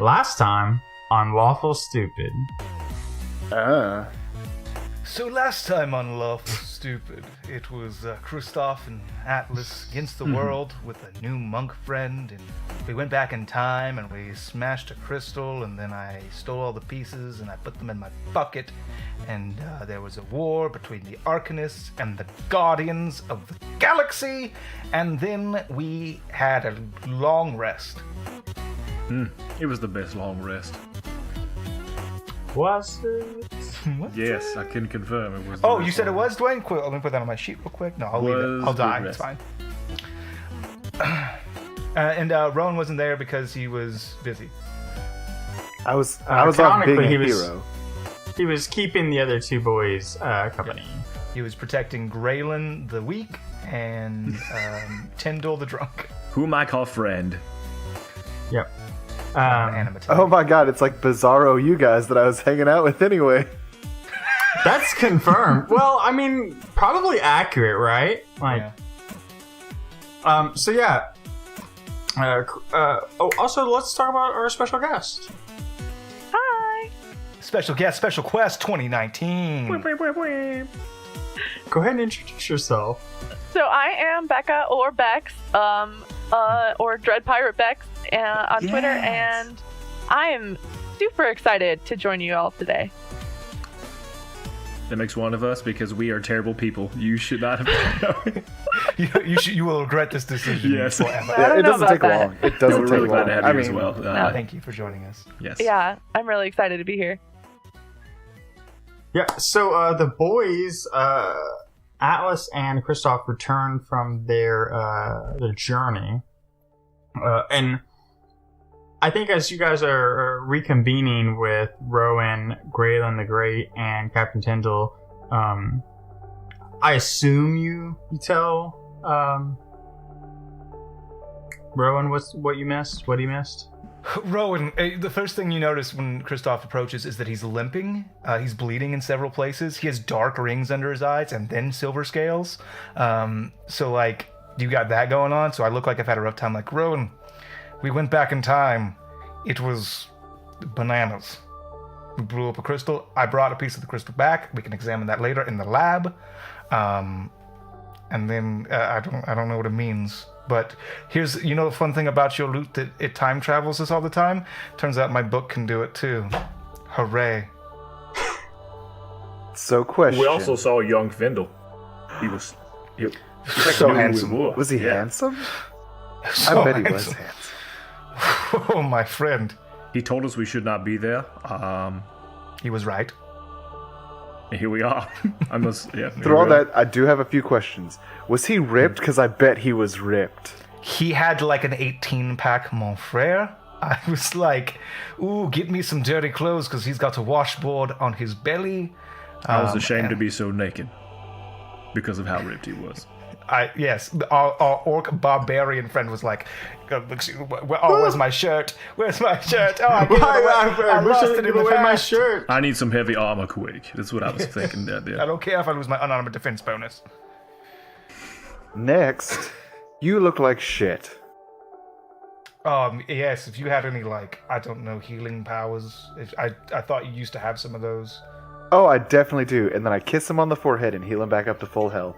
Last time on Lawful Stupid. So last time on Lawful Stupid, it was Kristoff and Atlas against the world with a new monk friend, and we went back in time and we smashed a crystal, and then I stole all the pieces and I put them in my bucket, and there was a war between the Arcanists and the Guardians of the Galaxy, and then we had a long rest. It was the best long rest. Was it? Yes, I can confirm it was. Oh, you said it was, Dwayne? Quick, let me put that on my sheet real quick. No, I'll leave it. I'll die. It's fine. And Rowan wasn't there because he was busy. I was off being a hero. He was keeping the other two boys company. He was protecting Graylin the weak and Tyndall the drunk. Whom I call friend. Yep. Oh my god, it's like Bizarro you guys that I was hanging out with anyway. That's confirmed. Well, I mean, probably accurate, right? Like, yeah. So yeah. Also, let's talk about our special guest. Hi. Special guest, Special Quest 2019. Go ahead and introduce yourself. So I am Becca or Bex, or Dread Pirate Bex on Twitter, and I am super excited to join you all today. That makes one of us because we are terrible people. You should not have. You will regret this decision. Yes. Yeah, it doesn't take long. It doesn't take long. I mean, as well. Thank you for joining us. Yes. Yeah, I'm really excited to be here. Yeah. So the boys, Atlas and Kristoff, returned from their journey, and I think as you guys are reconvening with Rowan, Graylin the Great, and Captain Tyndall, I assume you tell Rowan what he missed. Rowan, the first thing you notice when Kristoff approaches is that he's limping. He's bleeding in several places. He has dark rings under his eyes and then silver scales. So, like, you got that going on. So I look like I've had a rough time. Like, Rowan, we went back in time. It was bananas. We blew up a crystal. I brought a piece of the crystal back. We can examine that later in the lab. And then I don't know what it means. But here's, the fun thing about your loot, that it time travels us all the time. Turns out my book can do it too. Hooray. So question. We also saw young Findle. He was so handsome. Was he handsome? So I bet he handsome. was handsome. Oh, my friend. He told us we should not be there. He was right. Here we are. Through all that, I do have a few questions. Was he ripped? Because I bet he was ripped. He had like an 18-pack, mon frere. I was like, ooh, get me some dirty clothes because he's got a washboard on his belly. I was ashamed to be so naked because of how ripped he was. Yes, our orc barbarian friend was like, where's my shirt? Where's my shirt? Oh, I lost it in the past. My shirt. I need some heavy armor quick. That's what I was thinking there. I don't care if I lose my unarmored defense bonus. Next, you look like shit. Yes, if you had any, healing powers. I thought you used to have some of those. Oh, I definitely do. And then I kiss him on the forehead and heal him back up to full health.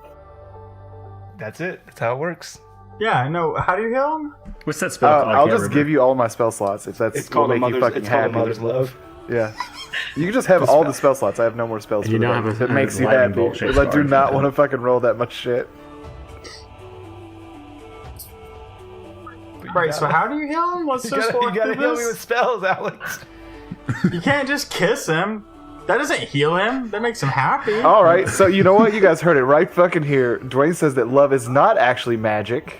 That's it. That's how it works. Yeah, no. How do you heal him? What's that spell called? I'll just give you all my spell slots if that's it's called what make you fucking happy. Mother's love. Yeah. You can just have all the spell slots. I have no more spells for that. If it makes you happy. Because I do not want to fucking roll that much shit. Right, so how do you heal him? Let's just walk You gotta through heal this. me with spells, Alex. You can't just kiss him. That doesn't heal him. That makes him happy. Alright, so you know what? You guys heard it right fucking here. Dwayne says that love is not actually magic.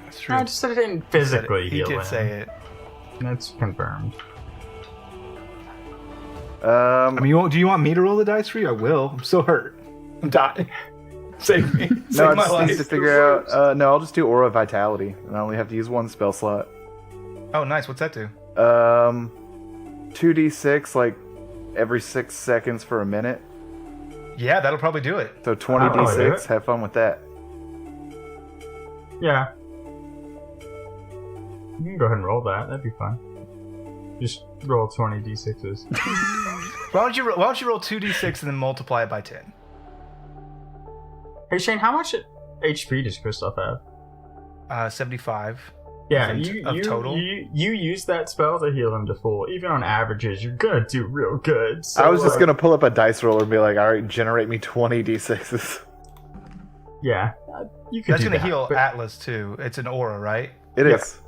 That's true. I just said it didn't physically heal him. He did say it. That's confirmed. Do you want me to roll the dice for you? I will. I'm so hurt. I'm dying. Save me. No, I my just life. need to figure out... no, I'll just do Aura of Vitality. And I only have to use one spell slot. Oh, nice. What's that do? 2d6, every 6 seconds for a minute. Yeah, that'll probably do it. So 20d6. Have fun with that. Yeah. You can go ahead and roll that. That'd be fun. Just roll 20 d6s. Why don't you roll 2d6 and then multiply it by 10? Hey Shane, how much HP does Kristoff have? 75. Yeah, total. You use that spell to heal him to full. Even on averages, you're gonna do real good. So, I was just gonna pull up a dice roller and be like, all right, generate me 20 d6s. Yeah, you could. That's do gonna that, heal but- Atlas too. It's an aura, right? It is.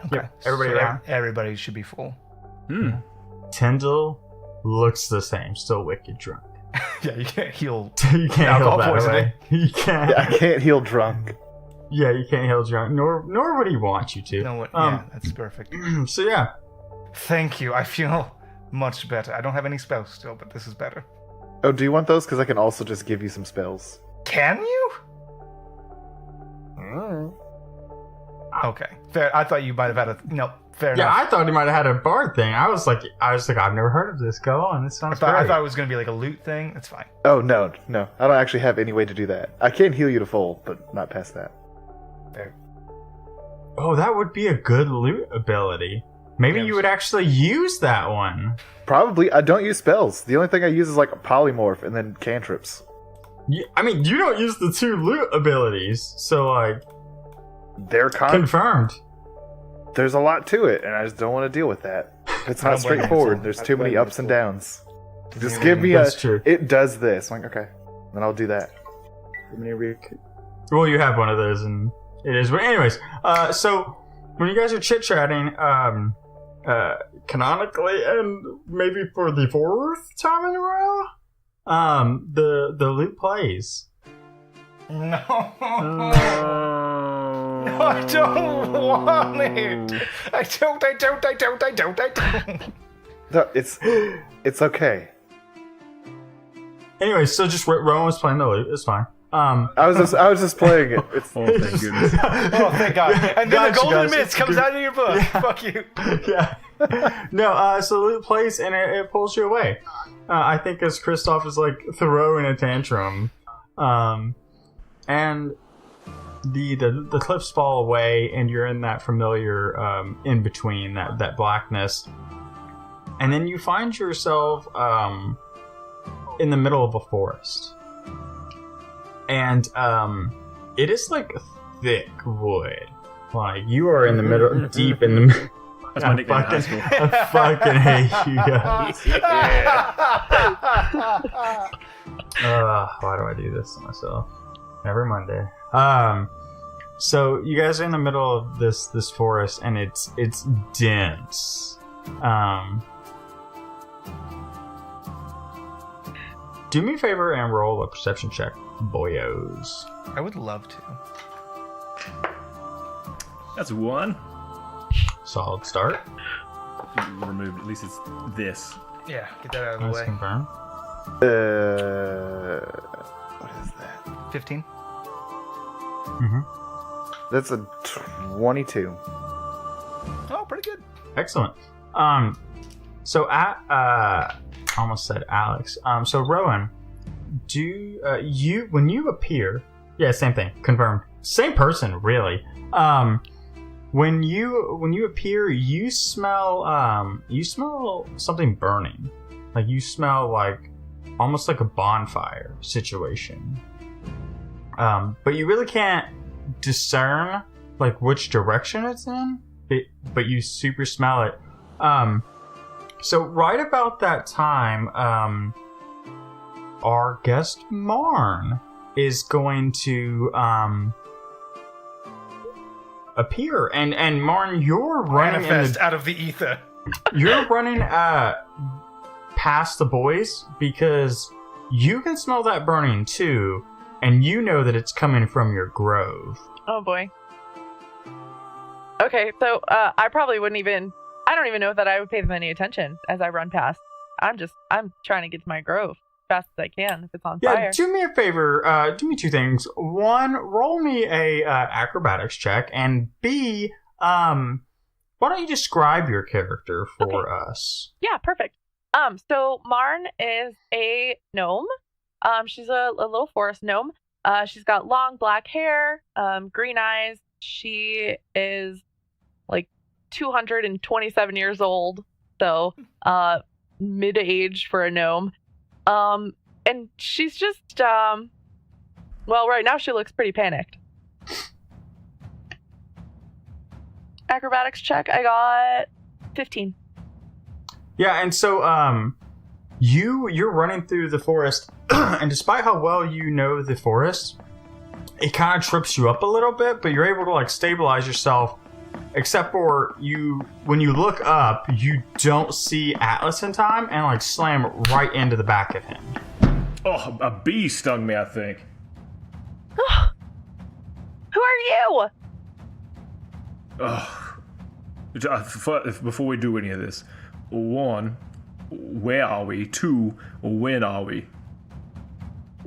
Okay. Yep, everybody around. Everybody should be full. Tyndall looks the same, still wicked drunk. Yeah, you can't heal. You can't alcohol heal that poisoning. way. You can't. Yeah, I can't heal drunk. Yeah, you can't heal drunk. Nor would he want you to. No, yeah, that's perfect. So yeah. Thank you. I feel much better. I don't have any spells still, but this is better. Oh, do you want those? Because I can also just give you some spells. Can you? Okay, fair. I thought you might have had a fair Yeah, enough. I thought he might have had a bard thing. I was like, I've never heard of this. Go on, this sounds great. I thought it was gonna be like a loot thing. That's fine. Oh, no. I don't actually have any way to do that. I can heal you to full, but not past that. Fair. Oh, that would be a good loot ability. Maybe Yeah, you would actually use that one. Probably. I don't use spells. The only thing I use is like a polymorph and then cantrips. I mean, you don't use the 2 loot abilities, so like They're confirmed. There's a lot to it, and I just don't want to deal with that. It's not straightforward. There's too many ups and downs. Just give me That's true. It does this. I'm like, okay, then I'll do that. Well, you have one of those, and it is. But anyways, so when you guys are chit chatting, canonically, and maybe for the 4th time in a row, the loot plays. No. No, I don't want it. I don't. No, it's okay. Anyway, so just Rowan was playing the loot. It's fine. I was just playing it. It's, Oh, thank goodness. Oh, thank God. And then Gotcha, the golden gotcha. mist comes out of your book. Yeah. Fuck you. Yeah. No, so the loot plays and it pulls you away. I think as Kristoff is like throwing a tantrum, and the cliffs fall away, and you're in that familiar in between that blackness, and then you find yourself in the middle of a forest, and it is like thick wood. Like you are in the middle, deep in the. That's my nickname in high school. I fucking hate you guys. Why do I do this to myself every Monday? So you guys are in the middle of this forest, and it's dense. Do me a favor and roll a perception check, boyos. I would love to. That's 1. Solid start. Removed. At least it's this. Yeah, get that out of the Let's way. confirm. what is that? 15. That's a 22. Oh, pretty good. Excellent. So I almost said Alex. So Rowan, do you when you appear? Yeah, same thing. Confirmed. Same person, really. When you appear, you smell something burning. Like you smell like almost like a bonfire situation. But you really can't discern like which direction it's in. But you super smell it. So right about that time, our guest Marn is going to appear, and Marn, you're running Manifest out of the ether. You're running past the boys because you can smell that burning too, and you know that it's coming from your grove. Oh boy. Okay, so I probably wouldn't even. I don't even know that I would pay them any attention as I run past. I'm trying to get to my grove as fast as I can if it's on fire. Do me a favor. Do me 2 things. 1, roll me a acrobatics check, and B, why don't you describe your character for us? Yeah, perfect. So Marn is a gnome. She's a little forest gnome. She's got long black hair, green eyes. She is like 227 years old. so mid-age for a gnome. And she's just well, right now she looks pretty panicked. Acrobatics check, I got 15. Yeah, and so you're running through the forest, and despite how well you know the forest, it kind of trips you up a little bit, but you're able to like stabilize yourself. Except for when you look up, you don't see Atlas in time, and like slam right into the back of him. Oh, a bee stung me, I think. Who are you? Before we do any of this, 1, where are we? 2, when are we?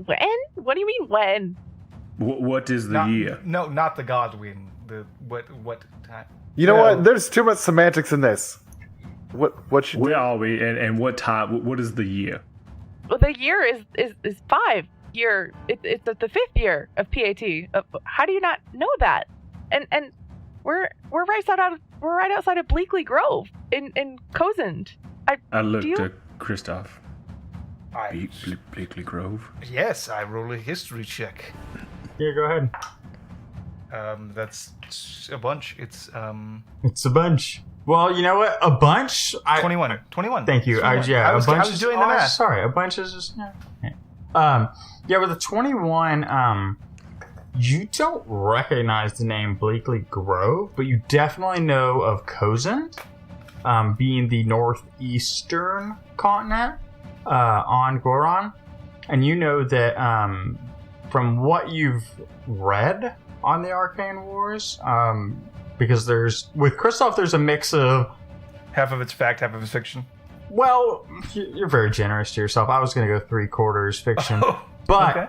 When? What do you mean when? What is the year? No, not the Godwin. The what time? You know what? There's too much semantics in this. What should Where are we and what time? What is the year? Well, the year is 5 year. It's the 5th year of PAT. How do you not know that? And we're right outside of Bleakley Grove in Cozend. I looked at Christoph. Bleakley Grove. Yes, I roll a history check. Yeah, go ahead. That's a bunch. It's a bunch. Well, you know what? A bunch. 21. Thank you. 21. A bunch. I was doing the math. Sorry, a bunch is just. Yeah, with the 21, you don't recognize the name Bleakley Grove, but you definitely know of Cozend, being the northeastern continent on Goron, and you know that from what you've read on the Arcane Wars, because with Kristoff, there's a mix of half of it's fact, half of it's fiction. Well, you're very generous to yourself. I was going to go 3/4 fiction, but okay.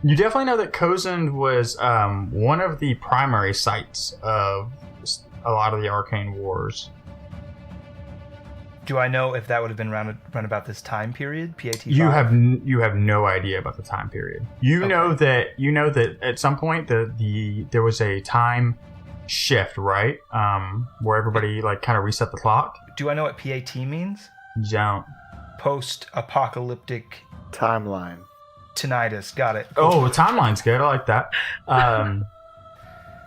You definitely know that Cozend was one of the primary sites of a lot of the Arcane Wars. Do I know if that would have been run about this time period? PAT. You have no idea about the time period. You know that at some point there was a time shift, right? Where everybody like kind of reset the clock. Do I know what PAT means? You don't. Post-apocalyptic timeline. Tinnitus. Got it. Oh, the timeline's good. I like that.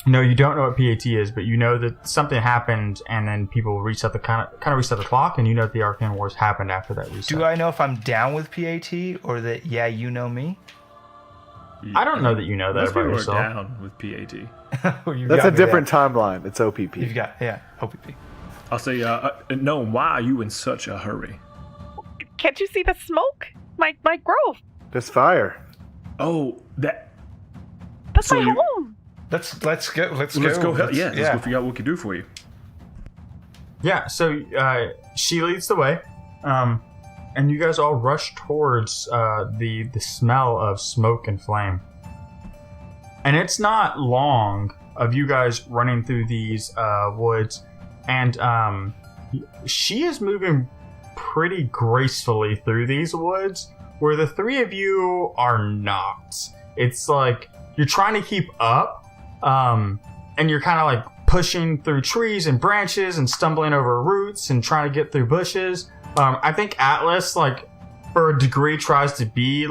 No, you don't know what PAT is, but you know that something happened, and then people reset the kind of reset the clock, and you know that the Arcane Wars happened after that reset. Do I know if I'm down with PAT or that? Yeah, you know me. I don't know that you know that Most about people yourself. are down with PAT. That's a different timeline. It's OPP. You've got OPP. I'll say, no. Why are you in such a hurry? Can't you see the smoke? My grove. There's fire. Oh, that. That's my home. Let's go. Let's go. Let's go figure out what we can do for you. Yeah. So she leads the way, and you guys all rush towards the smell of smoke and flame. And it's not long of you guys running through these woods, and she is moving pretty gracefully through these woods, where the three of you are not. It's like you're trying to keep up, and you're kind of like pushing through trees and branches and stumbling over roots and trying to get through bushes. I think Atlas, like, for a degree, tries to be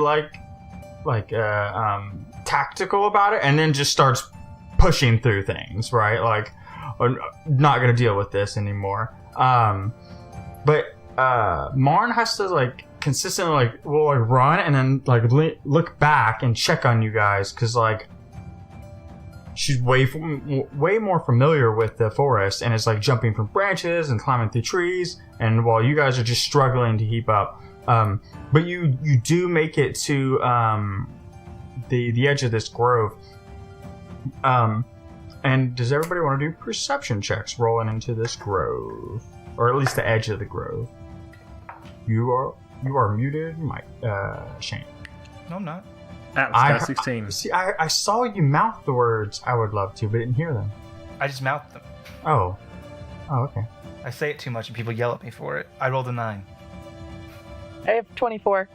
tactical about it, and then just starts pushing through things, right? Like, I'm not gonna deal with this anymore. But Marn has to like consistently will run and then look back and check on you guys, because like she's way more familiar with the forest and is like jumping from branches and climbing through trees, and while you guys are just struggling to keep up. But you do make it to the edge of this grove. And does everybody want to do perception checks rolling into this grove, or at least the edge of the grove? You are muted, Mike. Shane. No, I'm not. Atlas got 16. See, I saw you mouth the words "I would love to," but didn't hear them. I just mouthed them. Oh, okay. I say it too much and people yell at me for it. I rolled a 9. I have 24.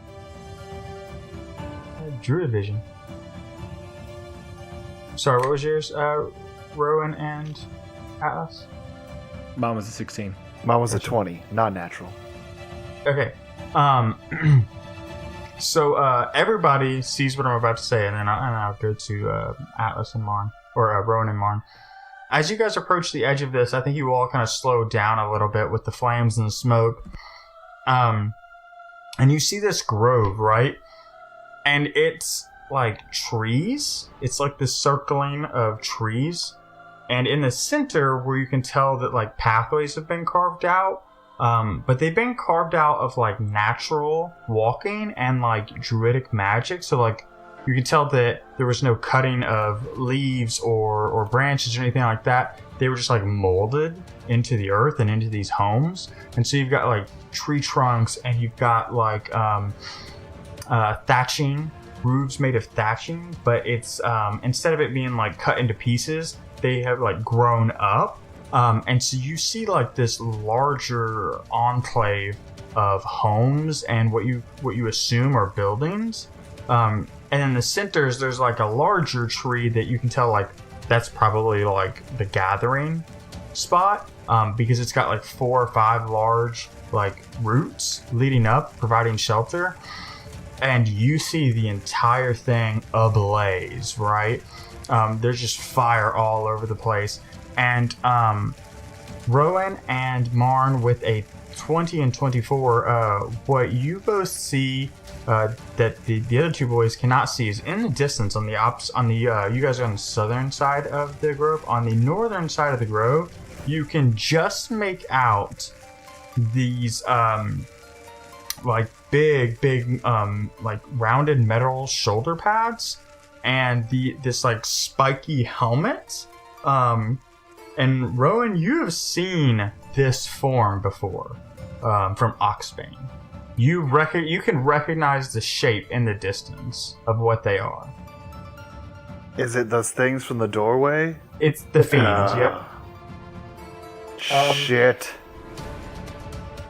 Druid vision. Sorry, what was yours, Rowan and Atlas? Mine was a 16. Mine was a 20, non-natural. Okay. So everybody sees what I'm about to say, and then I'll go to Atlas and Marn, or Rowan and Marn. As you guys approach the edge of this, I think you all kind of slow down a little bit with the flames and the smoke. And you see this grove, right? And it's like trees. It's like this circling of trees. And in the center, where you can tell that like pathways have been carved out, but they've been carved out of like natural walking and like druidic magic. So like you can tell that there was no cutting of leaves or branches or anything like that. They were just like molded into the earth and into these homes. And so you've got like tree trunks, and you've got like thatching, roofs made of thatching, but it's instead of it being like cut into pieces, they have like grown up. And so you see like this larger enclave of homes and what you assume are buildings. And in the centers, there's like a larger tree that you can tell like that's probably like the gathering spot, because it's got like 4 or 5 large like roots leading up, providing shelter. And you see the entire thing ablaze, right? There's just fire all over the place. And Rowan and Marn with a 20 and 24, what you both see that the other two boys cannot see is in the distance on the you guys are on the southern side of the grove. On the northern side of the grove, you can just make out these like big like rounded metal shoulder pads and this like spiky helmet. And Rowan, you have seen this form before from Oxbane. You can recognize the shape in the distance of what they are. Is it those things from the doorway? It's the fiends. Yep. Shit.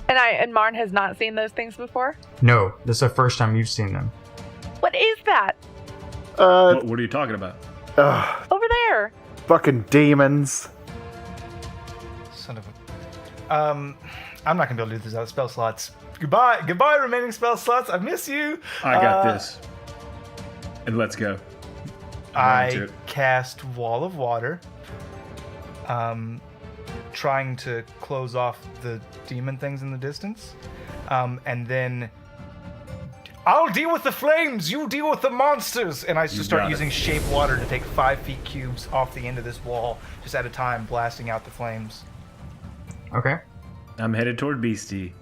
And Marn has not seen those things before? No, this is the first time you've seen them. What is that? What are you talking about? Over there. Fucking demons. Son of a... I'm not gonna be able to do this without spell slots. Goodbye, remaining spell slots. I miss you. I got this. And let's go. I cast Wall of Water, trying to close off the demon things in the distance, and then I'll deal with the flames, you deal with the monsters, and I just start using shape water to take 5 feet cubes off the end of this wall, just at a time, blasting out the flames. Okay. I'm headed toward Beastie.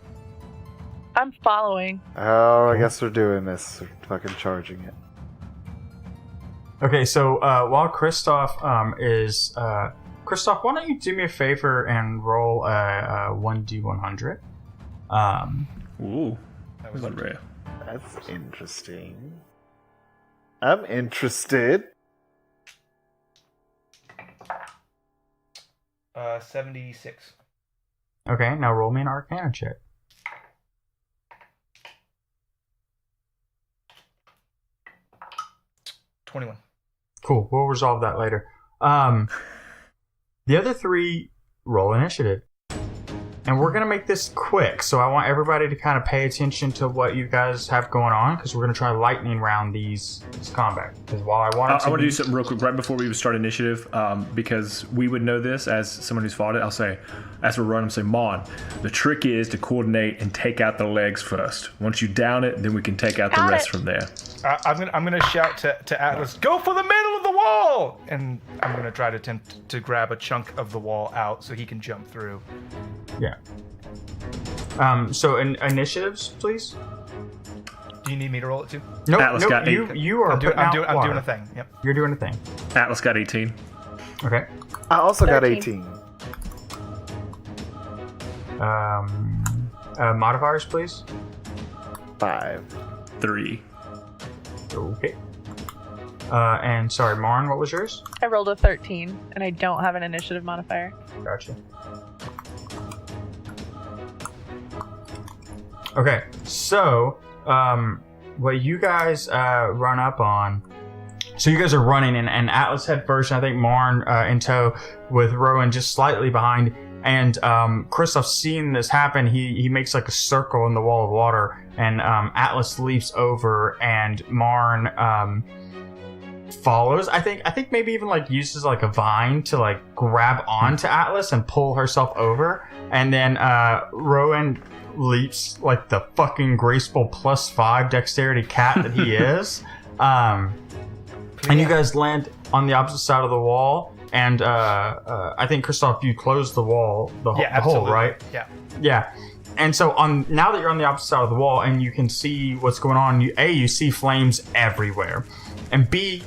I'm following. Oh, I guess we're doing this. We're fucking charging it. Okay, so while Kristoff is... Kristoff, why don't you do me a favor and roll a 1d100? Ooh, That was rare. That's interesting. I'm interested. 76. Okay, now roll me an Arcana check. 21. Cool, we'll resolve that later. The other 3 roll initiative. And we're going to make this quick, so I want everybody to kind of pay attention to what you guys have going on, because we're going to try lightning round this combat. Because while I want I'm gonna shout to Atlas, go for the middle of the wall! And I'm gonna try to attempt to grab a chunk of the wall out so he can jump through. Yeah. So initiatives, please. Do you need me to roll it too? Nope, Atlas got 8. you are I'm doing a thing. Yep. You're doing a thing. Atlas got 18. Okay. I also got 13. 18. Modifiers, please. 5. 3. Okay. And sorry, Marn, what was yours? I rolled a 13, and I don't have an initiative modifier. Gotcha. Okay, so what you guys run up on. So you guys are running, and Atlas head first, and I think Marn in tow with Rowan just slightly behind. And Kristoff's seeing this happen. He makes like a circle in the wall of water, and Atlas leaps over, and Marn follows. I think maybe even like uses like a vine to like grab onto Atlas and pull herself over, and then Rowan leaps like the fucking graceful +5 dexterity cat that he is. And you guys land on the opposite side of the wall. And I think, Kristoff, you closed the wall, the hole, right? Yeah. And so now that you're on the opposite side of the wall and you can see what's going on, you see flames everywhere. And B,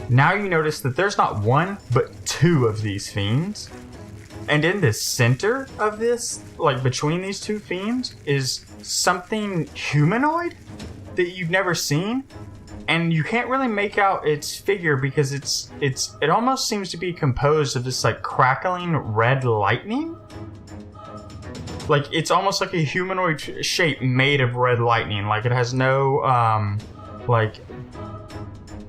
now you notice that there's not one, but two of these fiends. And in the center of this, like between these two fiends, is something humanoid that you've never seen. And you can't really make out its figure because it almost seems to be composed of this like crackling red lightning. Like it's almost like a humanoid shape made of red lightning. Like it has no like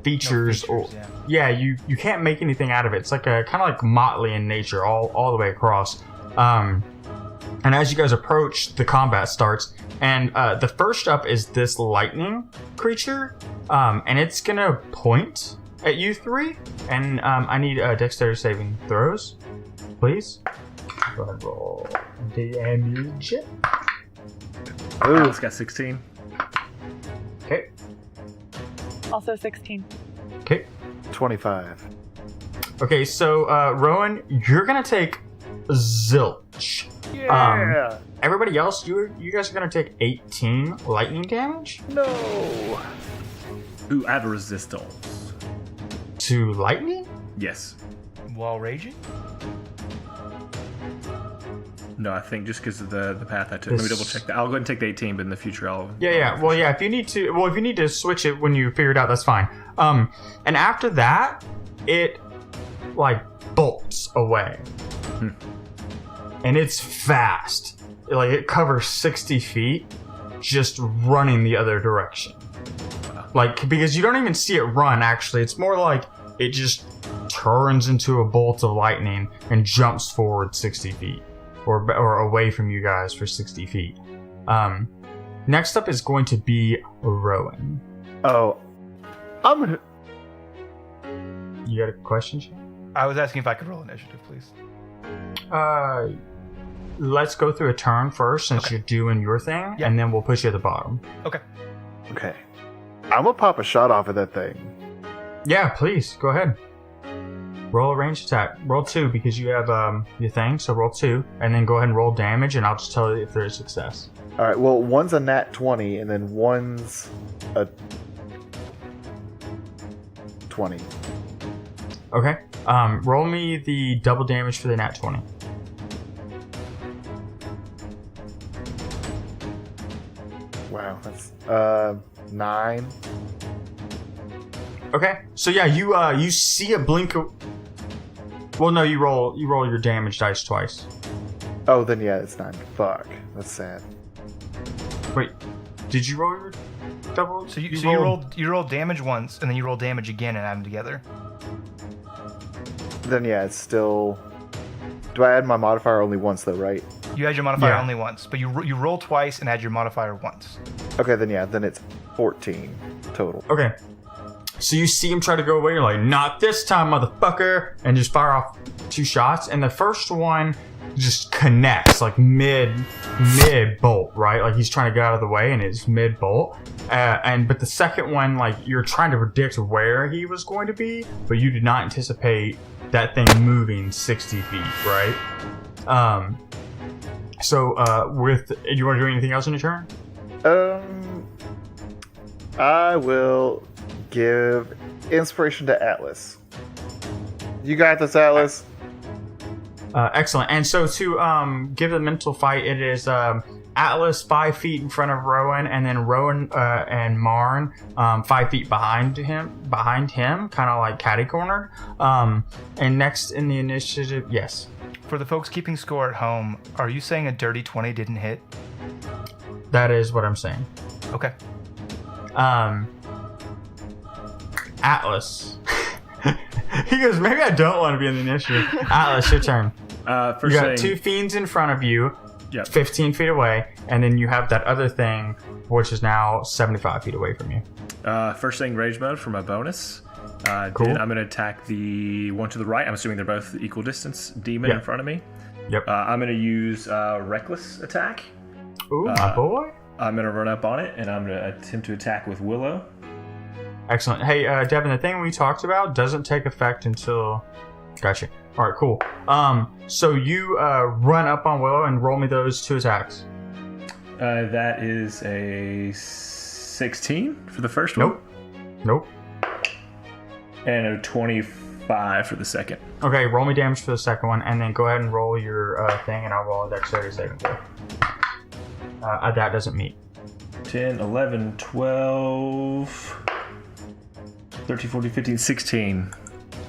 features or you can't make anything out of it. It's like a kind of like motley in nature all the way across. And as you guys approach, the combat starts. And the first up is this lightning creature. And it's going to point at you three. And I need dexterity saving throws, please. Go ahead, roll damage. Ooh, it's got 16. Okay. Also 16. Okay. 25. Okay, so Rowan, you're going to take zilch. Yeah. Everybody else, you guys are going to take 18 lightning damage. No. Ooh, add resistance. To lightning? Yes. While raging? No, I think just because of the path I took. Let me double check that. I'll go ahead and take the 18, but in the future I'll... Yeah. Well, yeah, if you need to switch it when you figure it out, that's fine. And after that, it, like, bolts away. And it's fast. Like, it covers 60 feet just running the other direction. Like, because you don't even see it run, actually. It's more like it just turns into a bolt of lightning and jumps forward 60 feet. Or away from you guys for 60 feet. Next up is going to be Rowan. Oh. You got a question, Shane? I was asking if I could roll initiative, please. Let's go through a turn first since you're doing your thing, and then we'll push you at the bottom. Okay. I'm gonna pop a shot off of that thing. Yeah, please, go ahead. Roll a ranged attack. Roll 2 because you have your thing, so roll 2, and then go ahead and roll damage, and I'll just tell you if there's success. Alright, well, one's a nat 20, and then one's a 20. Okay. Roll me the double damage for the nat 20. Wow, that's 9. Okay. So yeah, you see a blink of... Well, no, you roll your damage dice twice. Oh, then yeah, it's 9. Fuck, that's sad. Wait, did you roll your double? So you rolled damage once, and then you roll damage again and add them together. Then yeah, it's still... Do I add my modifier only once though, right? You add your modifier only once, but you roll twice and add your modifier once. Okay, then yeah, then it's 14 total. Okay. So you see him try to go away, you're like, not this time, motherfucker! And just fire off 2 shots, and the first one just connects, like mid-bolt, right? Like he's trying to get out of the way, and it's mid-bolt. But the second one, like, you're trying to predict where he was going to be, but you did not anticipate that thing moving 60 feet, right? So, do you want to do anything else in your turn? I will give inspiration to Atlas. You got this, Atlas. Excellent. And so to give the mental fight, it is Atlas 5 feet in front of Rowan, and then Rowan and Marn 5 feet behind him, kind of like catty-cornered. And next in the initiative, yes. For the folks keeping score at home, are you saying a dirty 20 didn't hit? That is what I'm saying. Okay. Atlas. He goes, maybe I don't want to be in the initiative. Atlas, your turn. First You got thing, 2 fiends in front of you, Yep. 15 feet away, and then you have that other thing, which is now 75 feet away from you. First thing, rage mode for my bonus. Cool. Then I'm going to attack the one to the right. I'm assuming they're both equal distance. Demon Yep. in front of me. Yep. I'm going to use reckless attack. Ooh, my boy. I'm going to run up on it, and I'm going to attempt to attack with Willow. Excellent. Hey, Devin, the thing we talked about doesn't take effect until... Gotcha. All right, cool. So you run up on Willow and roll me those 2 attacks. That is a 16 for the first one. Nope. And a 25 for the second. Okay, roll me damage for the second one, and then go ahead and roll your thing, and I'll roll a dexterity saving throw. That doesn't meet. 10, 11, 12, 13, 14, 15, 16.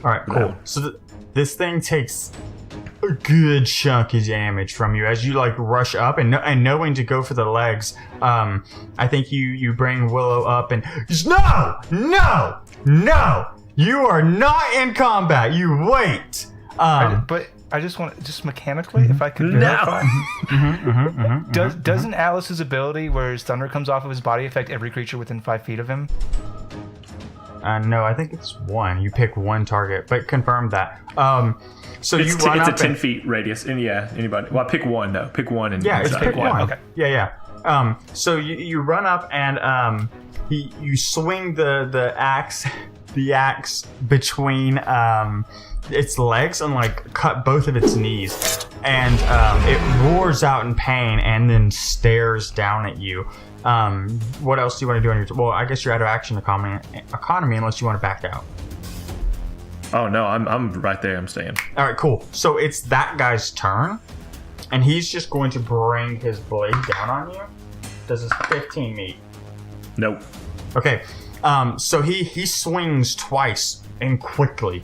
All right, cool. No. So this thing takes a good chunk of damage from you as you like rush up, and knowing to go for the legs. I think you bring Willow up and just, no, you are not in combat. You wait. But I just want, just mechanically, if I could verify. Doesn't Alice's ability, where his thunder comes off of his body, affect every creature within 5 feet of him? No, I think it's 1. You pick 1 target, but confirm that. So you It's run a up 10 and, feet radius. And yeah, anybody. Well, pick 1 though. Pick 1 and yeah, it's inside. pick 1. Okay. Yeah. So you run up and you swing the axe between its legs and like cut both of its knees, and it roars out in pain and then stares down at you. What else do you want to do on your? Well, I guess you're out of action economy unless you want to back out. Oh no, I'm right there. I'm staying. All right, cool. So it's that guy's turn, and he's just going to bring his blade down on you. Does this 15 meet? Nope. Okay. So he swings twice and quickly.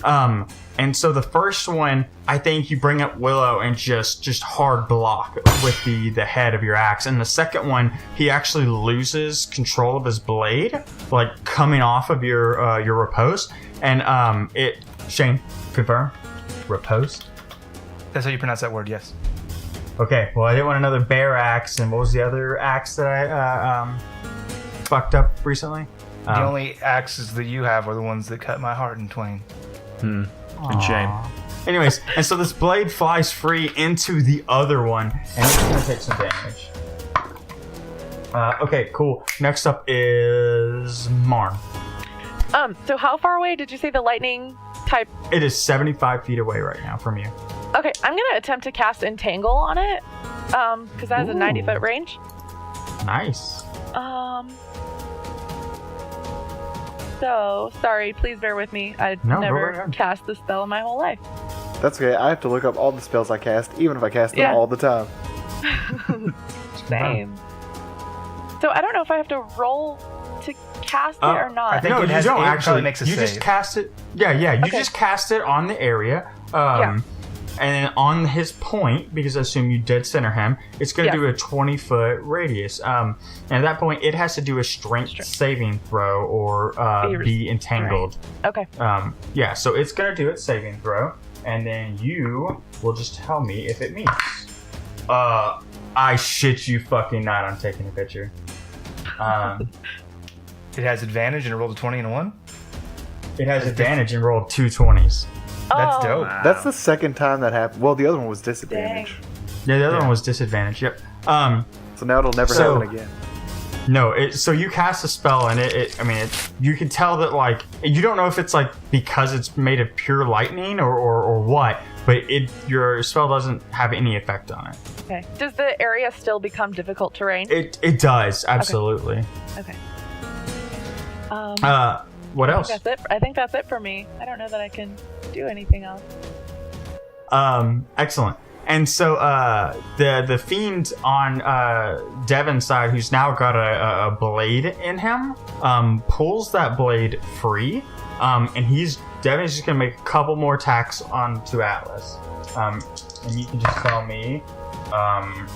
And so the first one, I think you bring up Willow and just hard block with the head of your axe. And the second one, he actually loses control of his blade, like coming off of your riposte. And Shane, confirm? Riposte? That's how you pronounce that word, yes. Okay, well, I didn't want another bear axe. And what was the other axe that I fucked up recently? The only axes that you have are the ones that cut my heart in twain. And shame. Anyways, and so this blade flies free into the other one, and it's gonna take some damage. Okay, cool. Next up is Marn. So how far away did you say the lightning type? It is 75 feet away right now from you. Okay, I'm gonna attempt to cast Entangle on it, because that has a 90-foot range. Nice. So, sorry, please bear with me. I'd No, go never right ahead. cast this spell in my whole life. That's okay. I have to look up all the spells I cast, even if I cast them Yeah. all the time. Same. So I don't know if I have to roll to cast it or not. I think No, it you has- don't it probably actually. makes a You just save. cast it. Yeah. You Okay. just cast it on the area. Yeah. And then on his point, because I assume you dead center him, it's going to Yes. do a 20-foot radius. And at that point, it has to do a strength saving throw or be entangled. Okay. Yeah, so it's going to do its saving throw, and then you will just tell me if it meets. I shit you fucking not, I'm taking a picture. It has advantage and it rolled a 20 and a 1? It has advantage and rolled 2 20s. That's Oh. dope. That's the second time that happened. Well, the other one was disadvantage. Yeah, the other one was disadvantage, yep. So now it'll never So- happen again. No, so you cast a spell and you can tell that like you don't know if it's like because it's made of pure lightning or what, but your spell doesn't have any effect on it. Okay. Does the area still become difficult terrain? It does, absolutely. Okay. What else? That's it. I think that's it for me. I don't know that I can do anything else. Excellent. And so the fiend on Devin's side, who's now got a blade in him, pulls that blade free, and Devin's just gonna make a couple more attacks onto Atlas. And you can just tell me,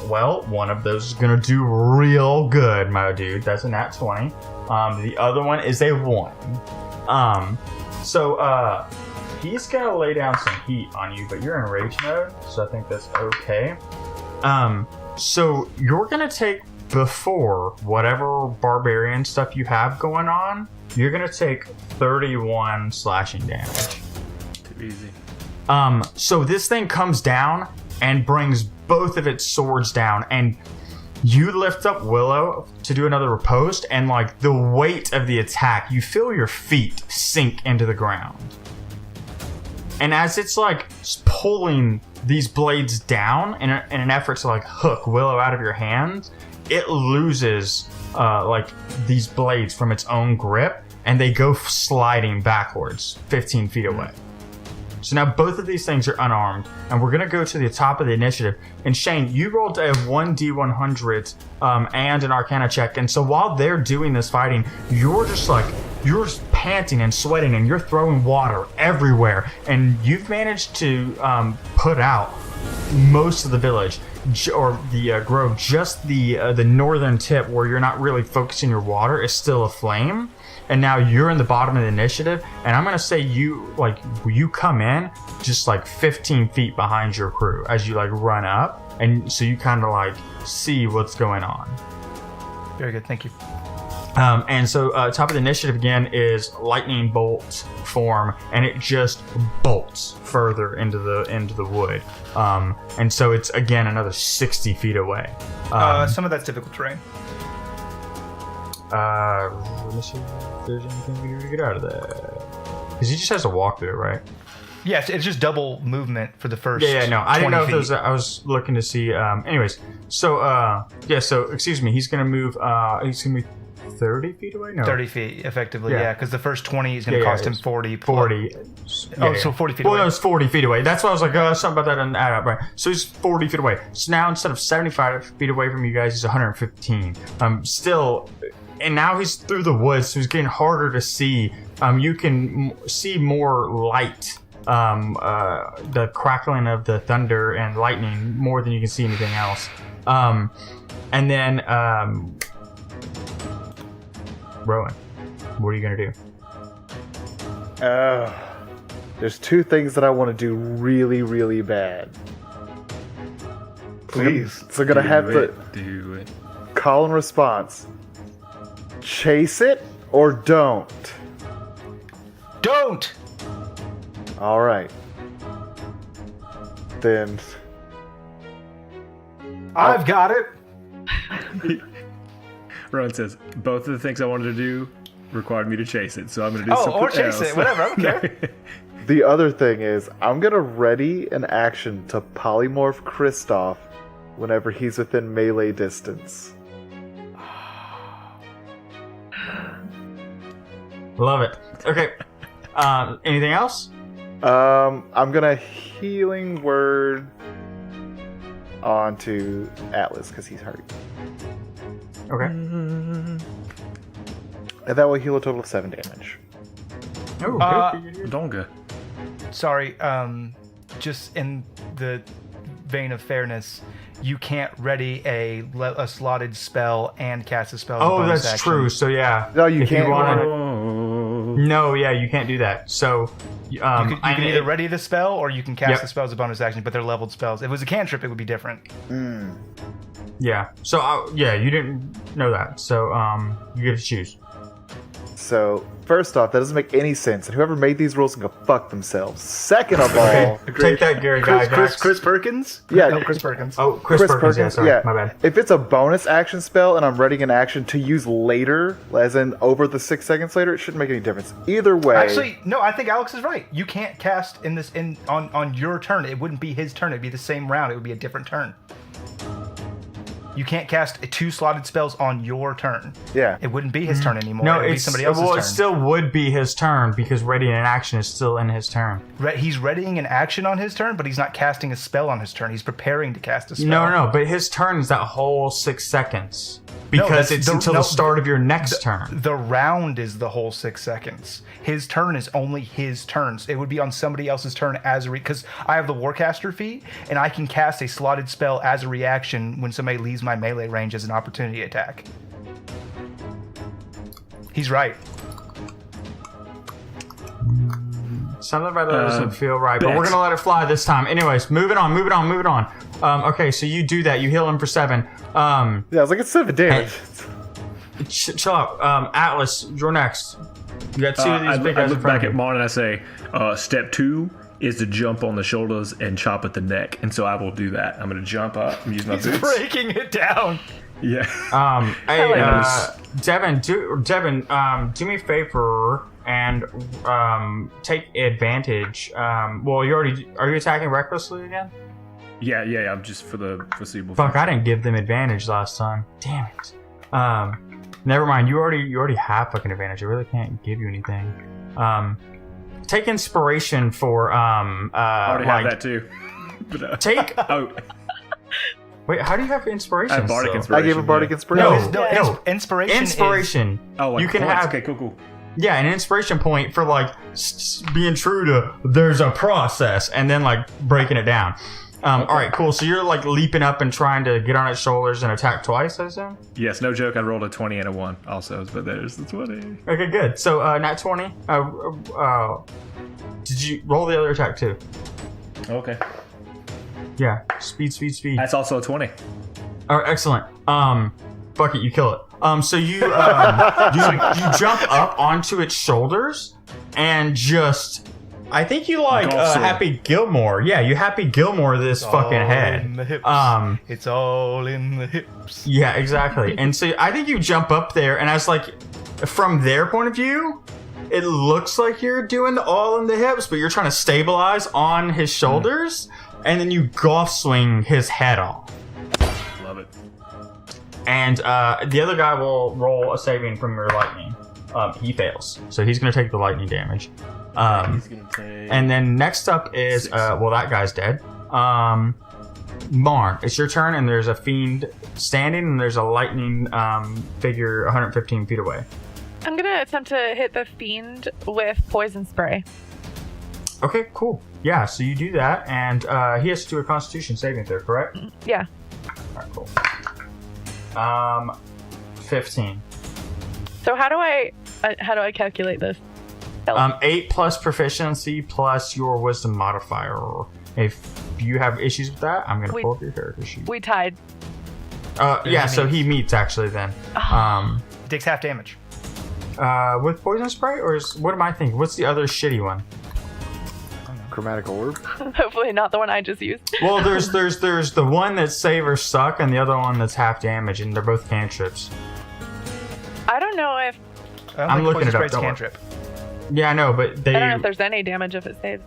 well, one of those is gonna do real good, my dude. That's a nat 20. The other one is a 1. So he's gonna lay down some heat on you, but you're in rage mode, so I think that's okay. So you're gonna take, before whatever barbarian stuff you have going on, you're gonna take 31 slashing damage. Too easy. So this thing comes down and brings both of its swords down, and you lift up Willow to do another riposte, and like the weight of the attack, you feel your feet sink into the ground. And as it's like pulling these blades down in an effort to like hook Willow out of your hands, it loses like these blades from its own grip, and they go sliding backwards 15 feet away. So now both of these things are unarmed, and we're going to go to the top of the initiative. And Shane, you rolled a 1d100 and an Arcana check, and so while they're doing this fighting, you're panting and sweating, and you're throwing water everywhere, and you've managed to put out most of the village, or the grove. Just the northern tip where you're not really focusing your water is still aflame. And now you're in the bottom of the initiative, and I'm gonna say you come in just like 15 feet behind your crew as you like run up, and so you kind of like see what's going on. Very good, thank you. And so top of the initiative again is lightning bolt form, and it just bolts further into the wood. And so it's again another 60 feet away. Some of that's difficult terrain. Let me see if there's anything we can do to get out of there. Because he just has to walk through it, right? Yes, it's just double movement for the first. Yeah, no, I didn't know if feet. there was. I was looking to see. Anyways, so so excuse me, he's gonna move. He's gonna move 30 feet away. No, 30 feet, effectively. Yeah. Yeah, because the first 20 is going to cost him 40. 40. So 40 feet well, away. no, it's 40 feet away. That's why I was like, something about that doesn't add up, right? So he's 40 feet away. So now instead of 75 feet away from you guys, he's 115. Still. And now he's through the woods, so he's getting harder to see. You can see more light, the crackling of the thunder and lightning more than you can see anything else. And then, Rowan, what are you going to do? There's two things that I want to do really, really bad. Please. So I'm going to have to do it. Call and response. Chase it or don't? Don't! All right. Then I've got it. Ron says, both of the things I wanted to do required me to chase it, so I'm going to do something or chase else. it, whatever, I don't care. The other thing is, I'm going to ready an action to polymorph Kristoff whenever he's within melee distance. Love it. Okay. Anything else? I'm gonna healing word onto Atlas because he's hurt. Okay. And that will heal a total of 7 damage. Oh, Donga. Sorry, just in the vein of fairness, you can't ready a slotted spell and cast a spell. As a bonus that's action. true. So yeah. No, you If can't. No, yeah, you can't do that. So You can either ready the spell or you can cast the spell as a bonus action, but they're leveled spells. If it was a cantrip, it would be different. Yeah. So you didn't know that. So you get to choose. So first off, that doesn't make any sense, and whoever made these rules can go fuck themselves. Second of all, Take that, Gary Gygax. Chris Perkins? Yeah. No, Chris Perkins. Oh, Chris Perkins. Yeah, sorry, my bad. If it's a bonus action spell and I'm readying an action to use later, as in over the 6 seconds later, it shouldn't make any difference. Either way. Actually, no, I think Alex is right. You can't cast on your turn. It wouldn't be his turn. It'd be the same round. It would be a different turn. You can't cast 2 slotted spells on your turn. Yeah. It wouldn't be his turn anymore. No, it would be it's somebody else's well, turn. it still would be his turn because readying an action is still in his turn. He's readying an action on his turn, but he's not casting a spell on his turn. He's preparing to cast a spell. No, but his turn is that whole 6 seconds because it's until the start of your next turn. The round is the whole 6 seconds. His turn is only his turns. It would be on somebody else's turn as a because I have the Warcaster feat, and I can cast a slotted spell as a reaction when somebody leaves my melee range as an opportunity attack. He's right. Something about that doesn't feel right, but Bex. we're gonna let it fly this time. Anyways, moving on. Okay, so you do that. You heal him for 7. Yeah, I was like, it's 7 damage. Chill out. Atlas, you're next. You got 2 of these big I guys in look front back of at you. Mon and I say, step 2 is to jump on the shoulders and chop at the neck. And so I will do that. I'm going to jump up and use my boots. Breaking it down. Yeah. Devin, do me a favor and take advantage. Well, are you attacking recklessly again? Yeah, I'm just for the foreseeable Fuck, future. I didn't give them advantage last time. Damn it. Never mind. You already have fucking advantage. I really can't give you anything. Take inspiration for I already have that too. But, take. oh, Wait, how do you have inspiration? I have bardic still? inspiration. I gave him bardic yeah. inspiration. No. Inspiration. Inspiration. Oh, like you can points. have Okay, cool. Yeah, an inspiration point for like being true to there's a process and then like breaking it down. All right, cool. So you're like leaping up and trying to get on its shoulders and attack twice, I assume? Yes, no joke. I rolled a 20 and a 1 also, but there's the 20. Okay, good. So nat 20. Did you roll the other attack too? Okay. Yeah. Speed. That's also a 20. All right, excellent. Fuck it, you kill it. So you you jump up onto its shoulders and just, I think you like Golf swing. Happy Gilmore. Yeah, you Happy Gilmore this fucking head. In the hips. It's all in the hips. Yeah, exactly. And so I think you jump up there, and I was like, from their point of view, it looks like you're doing the all in the hips, but you're trying to stabilize on his shoulders, and then you golf swing his head off. Love it. And the other guy will roll a saving from your lightning. He fails, so he's going to take the lightning damage. He's gonna take. And then next up is, 6. that guy's dead. Marn, it's your turn, and there's a fiend standing, and there's a lightning figure 115 feet away. I'm gonna attempt to hit the fiend with poison spray. Okay, cool. Yeah, so you do that, and he has to do a Constitution saving throw, correct? Yeah. All right, cool. 15. So how do I calculate this? 8 plus proficiency plus your wisdom modifier. If you have issues with that, I'm gonna pull up your character sheet. We tied. Yeah, so he meets actually then. Takes half damage. With poison spray, or what am I thinking? What's the other shitty one? Chromatic orb. Hopefully not the one I just used. Well, there's the one that's save or suck, and the other one that's half damage, and they're both cantrips. I don't know if I'm looking it up. Don't cantrip. Yeah, I know, but they. I don't know if there's any damage if it saves.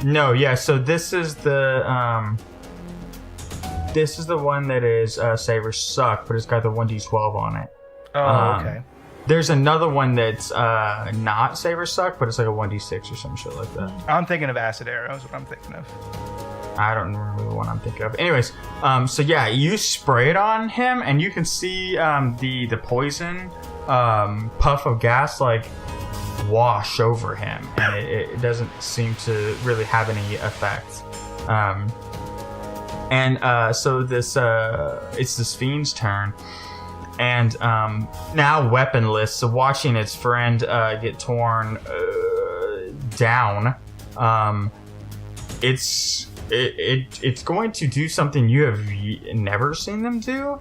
No, yeah. So this is the one that is save or suck, but it's got the 1d12 on it. Oh, okay. There's another one that's not save or suck, but it's like a 1d6 or some shit like that. I'm thinking of acid arrows. What I'm thinking of. I don't remember the one I'm thinking of. Anyways, so yeah, you spray it on him, and you can see the poison puff of gas like wash over him, and it doesn't seem to really have any effect. So this it's this fiend's turn, and now weaponless, so watching its friend get torn down, it's going to do something you have never seen them do.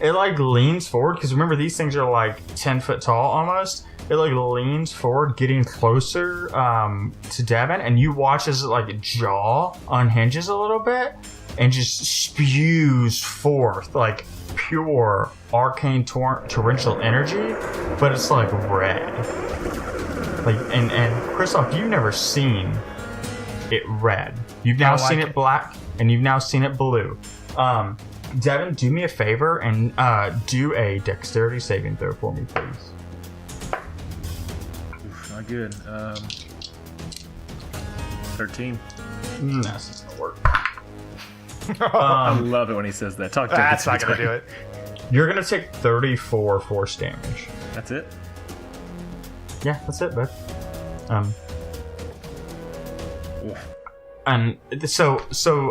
It like leans forward, because remember these things are like 10 foot tall almost. It like leans forward, getting closer to Devin, and you watch as it like jaw unhinges a little bit and just spews forth like pure arcane torrential energy, but it's like red. Like and Kristoff, you've never seen it red. You've now seen it black, and you've now seen it blue. Devin, do me a favor and do a dexterity saving throw for me, please. Oof, not good. 13. That's not gonna work. I love it when he says that. That's not gonna do it. You're gonna take 34 force damage. That's it? Yeah, that's it, bud. Oof. And so,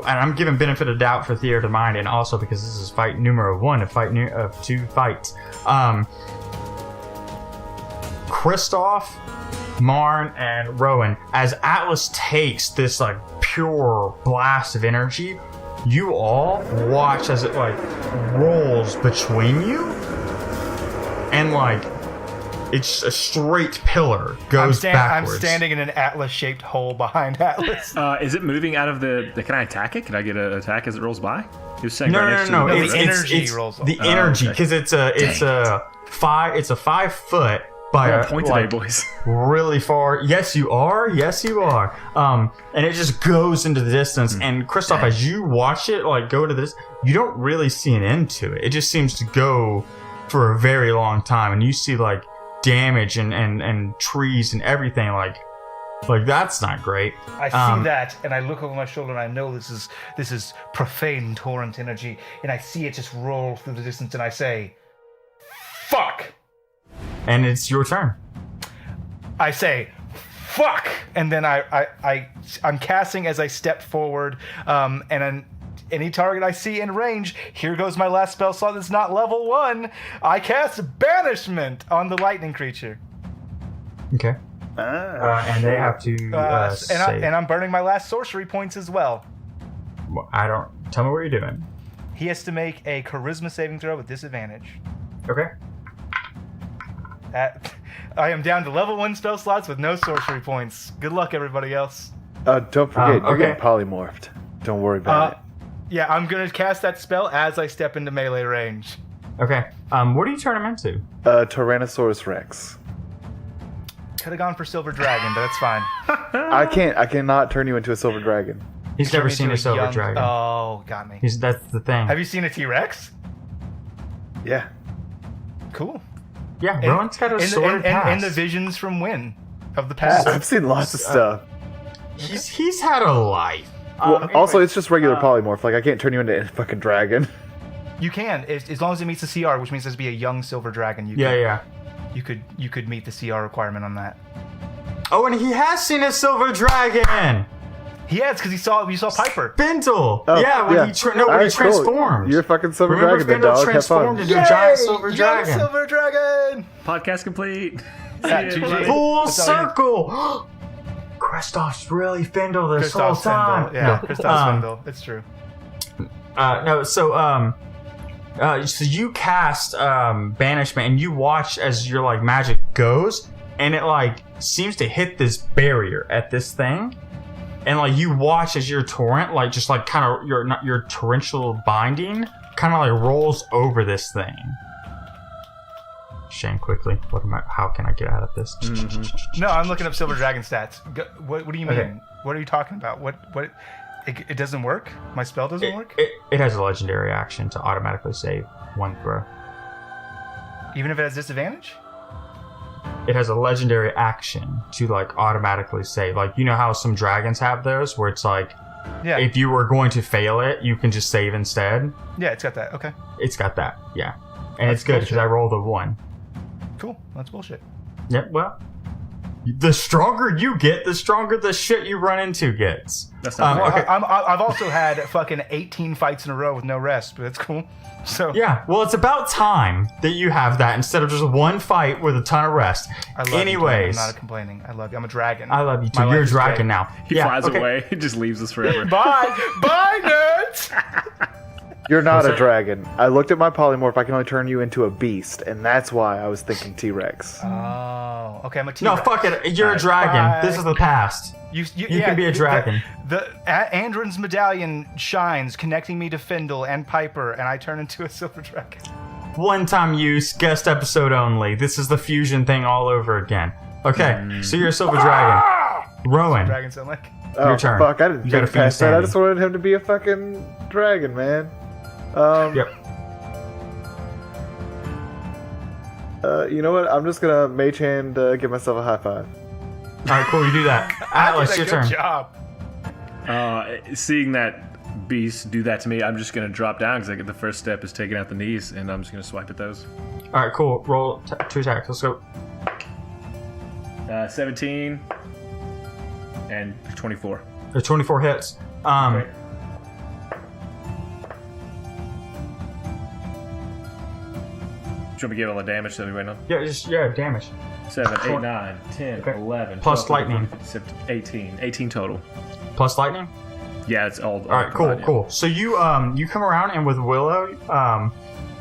and I'm giving benefit of doubt for theater of mind, and also because this is fight numero 1 of 2 fights. Kristoff Marn and Rowan, as Atlas takes this like pure blast of energy, you all watch as it like rolls between you, and like it's a straight pillar goes backwards. I'm standing in an Atlas-shaped hole behind Atlas. Is it moving out of the? Can I attack it? Can I get an attack as it rolls by? He was saying No. the energy rolls off. The energy, because it's a 5 foot by I'm on point today, boys. really far. Yes, you are. And it just goes into the distance. And Kristoff, as you watch it like go to this, you don't really see an end to it. It just seems to go for a very long time, and you see like damage and trees and everything like that's not great. I see that, and I look over my shoulder, and I know this is profane torrent energy, and I see it just roll through the distance, and I say, "Fuck!" And it's your turn. I say, "Fuck!" And then I'm casting as I step forward, and then any target I see in range, here goes my last spell slot that's not level 1. I cast Banishment on the lightning creature. Okay. And they have to save. And I'm burning my last sorcery points as well. Tell me what you're doing. He has to make a charisma saving throw with disadvantage. Okay. I am down to level 1 spell slots with no sorcery points. Good luck, everybody else. Don't forget, you're getting polymorphed. Don't worry about it. Yeah, I'm going to cast that spell as I step into melee range. Okay. What do you turn him into? Tyrannosaurus Rex. Could have gone for Silver Dragon, but that's fine. I cannot turn you into a silver dragon. He's never seen a silver dragon. Oh, got me. That's the thing. Have you seen a T-Rex? Yeah. Cool. Yeah, Rowan's got a sword past. And the visions from Wynn of the past. I've seen lots of stuff. He's had a life. Well, also, it's just regular polymorph. Like, I can't turn you into a fucking dragon. You can, as long as it meets the CR, which means there's to be a young silver dragon. You could meet the CR requirement on that. Oh, and he has seen a silver dragon. He has, because you saw Piper. Spindle. Oh, when he transformed. Cool. You're a fucking silver Remember dragon, then, dog. Have fun. transformed into a giant silver dragon. Silver dragon. Podcast complete. Full circle. Kristoff's really Spindle this whole time. Yeah, Kristoff's Spindle. It's true. So you cast Banishment, and you watch as your like magic goes, and it like seems to hit this barrier at this thing, and like you watch as your torrent like just like kind of your torrential binding kind of like rolls over this thing. Shane, quickly, how can I get out of this? No, I'm looking up Silver Dragon stats. What do you mean? Okay. What are you talking about? What? It doesn't work? My spell doesn't work? It has a legendary action to automatically save one throw. Even if it has disadvantage? It has a legendary action to like automatically save. Like, you know how some dragons have those where it's like, if you were going to fail it, you can just save instead? Yeah, it's got that. Okay. It's got that, yeah. And it's good because I rolled a 1. Cool. That's bullshit. Yep, well, the stronger you get, the stronger the shit you run into gets. That's not okay. I've also had fucking 18 fights in a row with no rest, but that's cool. So yeah, well, it's about time that you have that instead of just one fight with a ton of rest. I love Anyways, you, I'm not complaining. I love you. I'm a dragon. I love you too. You're a dragon now. He flies away. He just leaves us forever. Bye, nerds. You're not a dragon. I looked at my polymorph. I can only turn you into a beast, and that's why I was thinking T-Rex. Oh, okay. I'm a T-Rex. No, fuck it. You're a dragon. Bye. This is the past. You can be a dragon. The Andron's medallion shines, connecting me to Findle and Piper, and I turn into a silver dragon. One-time use, guest episode only. This is the fusion thing all over again. Okay, so you're a silver dragon. Rowan. Dragons sound like. Your turn. Fuck, I didn't You gotta think past that. Sandy. I just wanted him to be a fucking dragon, man. Yep. You know what? I'm just gonna mage hand give myself a high five. Alright, cool, you do that. Atlas, your turn. Good job. Seeing that beast do that to me, I'm just going to drop down because I get the first step is taking out the knees, and I'm just going to swipe at those. Alright, cool. Roll 2 attacks. Let's go. 17 and 24. There's 24 hits. Okay. Should we give all the damage that we went on? Yeah, damage. 7, 8, 9, 10, Okay. 11. Plus 12, lightning. 18. 18 total. Plus lightning. Yeah, it's all. All right, cool. So you come around and with Willow,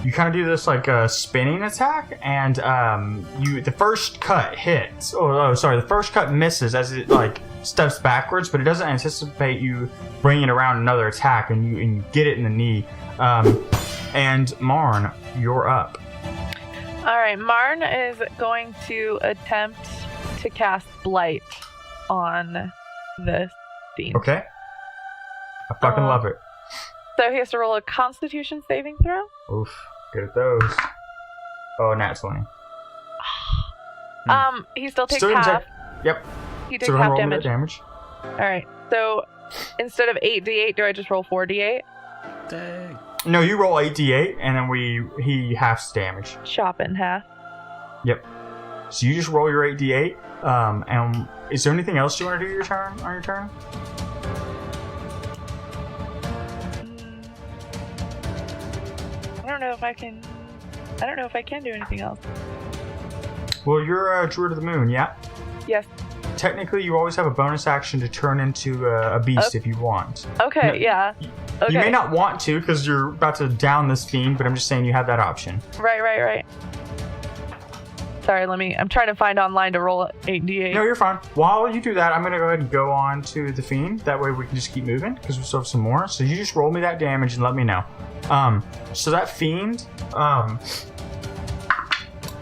you kind of do this like spinning attack, and the first cut hits. The first cut misses as it like steps backwards, but it doesn't anticipate you bringing around another attack, and you get it in the knee. And Marn, you're up. All right, Marn is going to attempt to cast Blight on this fiend. Okay. I fucking love it. So he has to roll a Constitution saving throw. Oof, good at those. Oh, nat 20. He still takes Still gonna half. Yep. He takes So we're gonna half roll that damage. damage. All right. So instead of 8d8, do I just roll 4d8? Dang. No, you roll 8d8, and then he halves damage. Chop it in half. Yep. So you just roll your 8d8. And is there anything else you want to do on your turn? I don't know if I can do anything else. Well, you're a Druid of the Moon, yeah? Yes. Technically, you always have a bonus action to turn into a beast if you want. Okay, No, yeah. Okay. You may not want to because you're about to down this fiend, but I'm just saying you have that option. Right. Sorry, I'm trying to find online to roll 8d8. No, you're fine. While you do that, I'm going to go ahead and go on to the fiend. That way we can just keep moving because we still have some more. So you just roll me that damage and let me know. So that fiend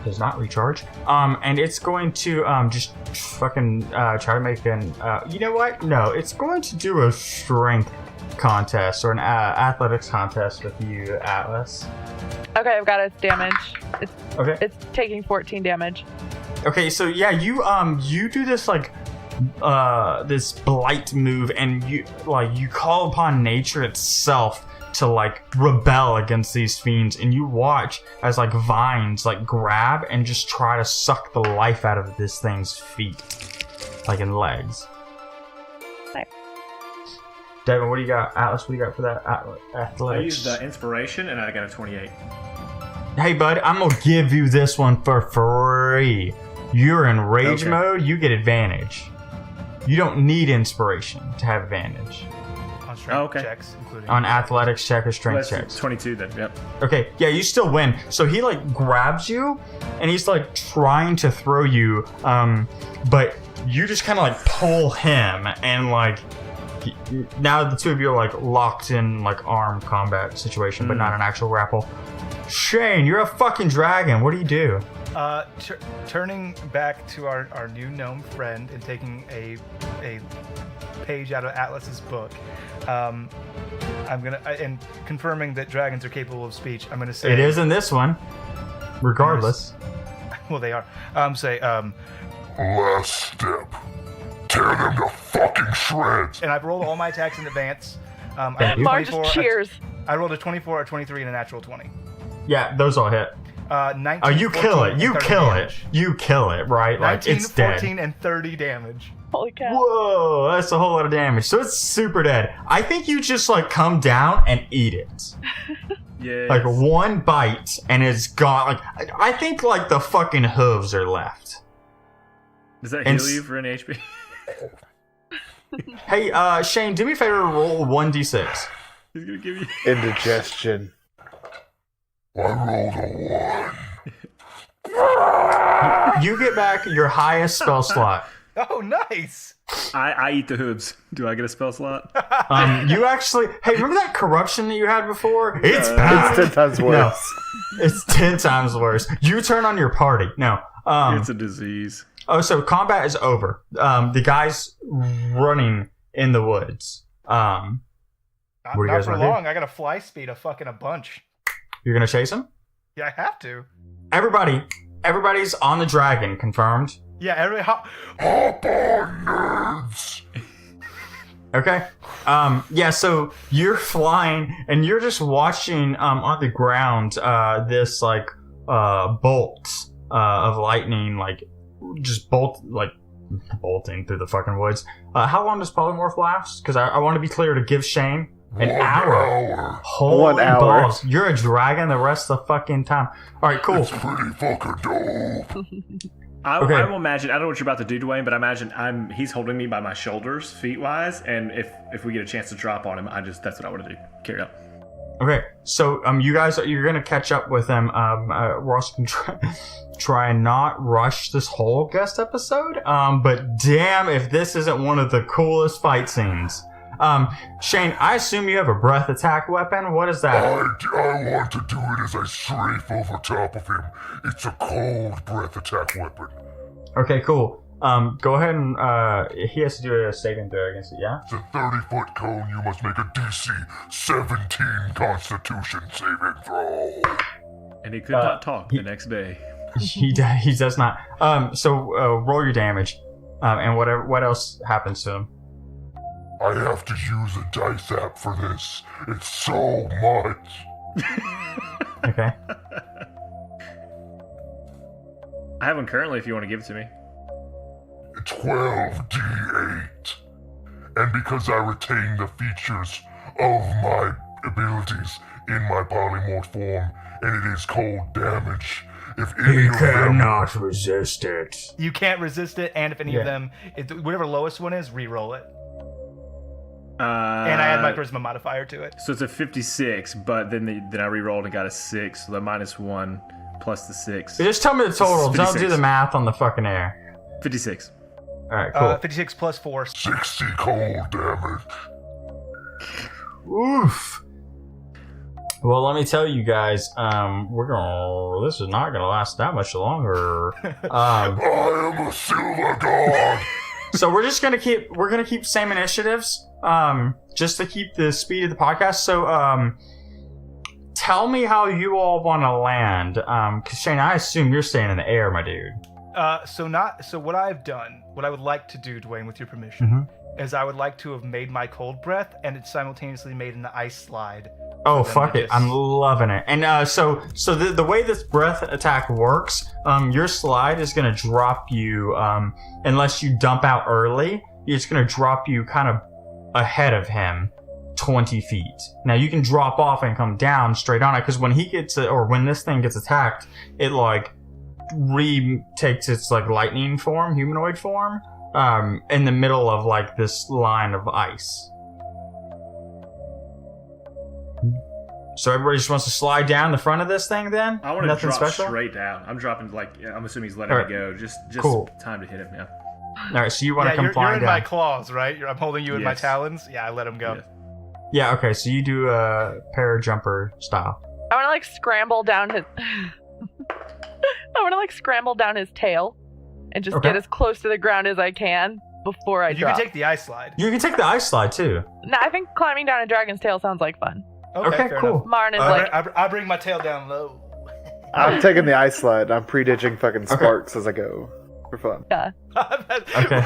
does not recharge. And it's going to just fucking try to make an... you know what? No, it's going to do a strength contest or an athletics contest with you, Atlas. Okay, I've got its damage. Okay. It's taking 14 damage. Okay, so yeah, you do this like this blight move, and you call upon nature itself to like rebel against these fiends, and you watch as like vines like grab and just try to suck the life out of this thing's feet, like in legs. Nice. Devin, what do you got? Atlas, what do you got for that athletics? I used inspiration and I got a 28. Hey, bud, I'm gonna give you this one for free. You're in rage mode, you get advantage. You don't need inspiration to have advantage. On strength checks, including On athletics check or strength That's checks. 22 then, yep. Okay, yeah, you still win. So he like grabs you and he's like trying to throw you, but you just kind of like pull him and like now the two of you are like locked in like armed combat situation, but not an actual grapple. Shane, you're a fucking dragon. What do you do? Turning back to our new gnome friend and taking a page out of Atlas's book, I'm gonna and confirming that dragons are capable of speech. I'm gonna say It is in this one, regardless. Well, they are. Say Last step. Tear them to fucking shreds. and I've rolled all my attacks in advance. Mar just cheers. I rolled a 24, a 23, and a natural 20. Yeah, those all hit. 19, Oh, you 14, kill it. and You 30 kill damage. it. You kill it, right? Like 19, it's dead. 14, and 30 damage. Holy cow. Whoa, that's a whole lot of damage. So it's super dead. I think you just like come down and eat it. Yeah. Like one bite and it's gone. Like I think like the fucking hooves are left. Does that and heal you for an HP? Hey, Shane, do me a favor, roll 1d6. He's gonna give you. Indigestion. I rolled a 1. You get back your highest spell slot. Oh, nice! I eat the hooves. Do I get a spell slot? You actually, hey, remember that corruption that you had before? It's bad. It's 10 times worse. No, it's 10 times worse. You turn on your party. No. It's a disease. Oh, so combat is over. The guy's running in the woods. What do you Not guys for want to do? long. I got a fly speed of fucking a bunch. You're gonna chase him? Yeah, I have to. Everybody's on the dragon. Confirmed. Yeah, Hop on, nerds. Okay. Yeah. So you're flying and you're just watching on the ground this like bolt of lightning like just bolting through the fucking woods. How long does polymorph last? Because I want to be clear to give Shane An 1 hour. hour. Holy 1 hour. balls. You're a dragon the rest of the fucking time. All right, cool. It's pretty fucking dope. Okay. I will imagine. I don't know what you're about to do, Dwayne, but I imagine he's holding me by my shoulders, feet wise, and if we get a chance to drop on him, that's what I want to do. Carry on. Okay, so you guys, you're gonna catch up with him. We're also gonna try and not rush this whole guest episode. But damn, if this isn't one of the coolest fight scenes. Shane, I assume you have a breath attack weapon. What is that? I want to do it as I strafe over top of him. It's a cold breath attack weapon. Okay, cool. Go ahead and he has to do a saving throw against it. Yeah. It's a 30-foot cone. You must make a DC 17 Constitution saving throw. And he could not talk the next day. He does not. So roll your damage, and what else happens to him? I have to use a dice app for this. It's so much. Okay. I have one currently if you want to give it to me. 12d8. And because I retain the features of my abilities in my polymorph form, and it is cold damage, if any of them... resist it. You can't resist it, and if any of them, whatever the lowest one is, re-roll it. And I add my charisma modifier to it. So it's a 56, but then I re-rolled and got a 6, so the -1 plus the 6. Just tell me the total. Don't do 56. the math on the fucking air. 56. All right, cool. 56 plus 4. 60 cold damage. Oof. Well, let me tell you guys, this is not gonna last that much longer. I am a silver god. So we're gonna keep same initiatives, just to keep the speed of the podcast. So, tell me how you all want to land. 'Cause Shane, I assume you're staying in the air, my dude. So what I've done, what I would like to do, Dwayne, with your permission, is I would like to have made my cold breath, and it's simultaneously made an ice slide. Oh, fuck it. I'm loving it. And so the way this breath attack works, your slide is going to drop you, unless you dump out early, it's going to drop you kind of ahead of him 20 feet. Now, you can drop off and come down straight on it, because when when this thing gets attacked, it, takes its, lightning form, humanoid form, in the middle of, this line of ice. So everybody just wants to slide down the front of this thing then? I want to Nothing drop special? straight down. I'm dropping I'm assuming he's letting Alright. me go. Just Cool. time to hit him, yeah. Alright, so you want to come you're flying in down. my claws, right? I'm holding you in my Yes. talons. Yeah, I let him go. Yes. Yeah, okay, so you do a parajumper style. I want to scramble down his. I want to scramble down his tail, and just Okay. get as close to the ground as I can before I You drop. can take the ice slide. You can take the ice slide too. No, I think climbing down a dragon's tail sounds like fun. Okay, fair cool. enough. Marn is I bring my tail down low. I'm taking the ice slide. I'm pre-ditching fucking sparks as I go. For fun. yeah. Okay.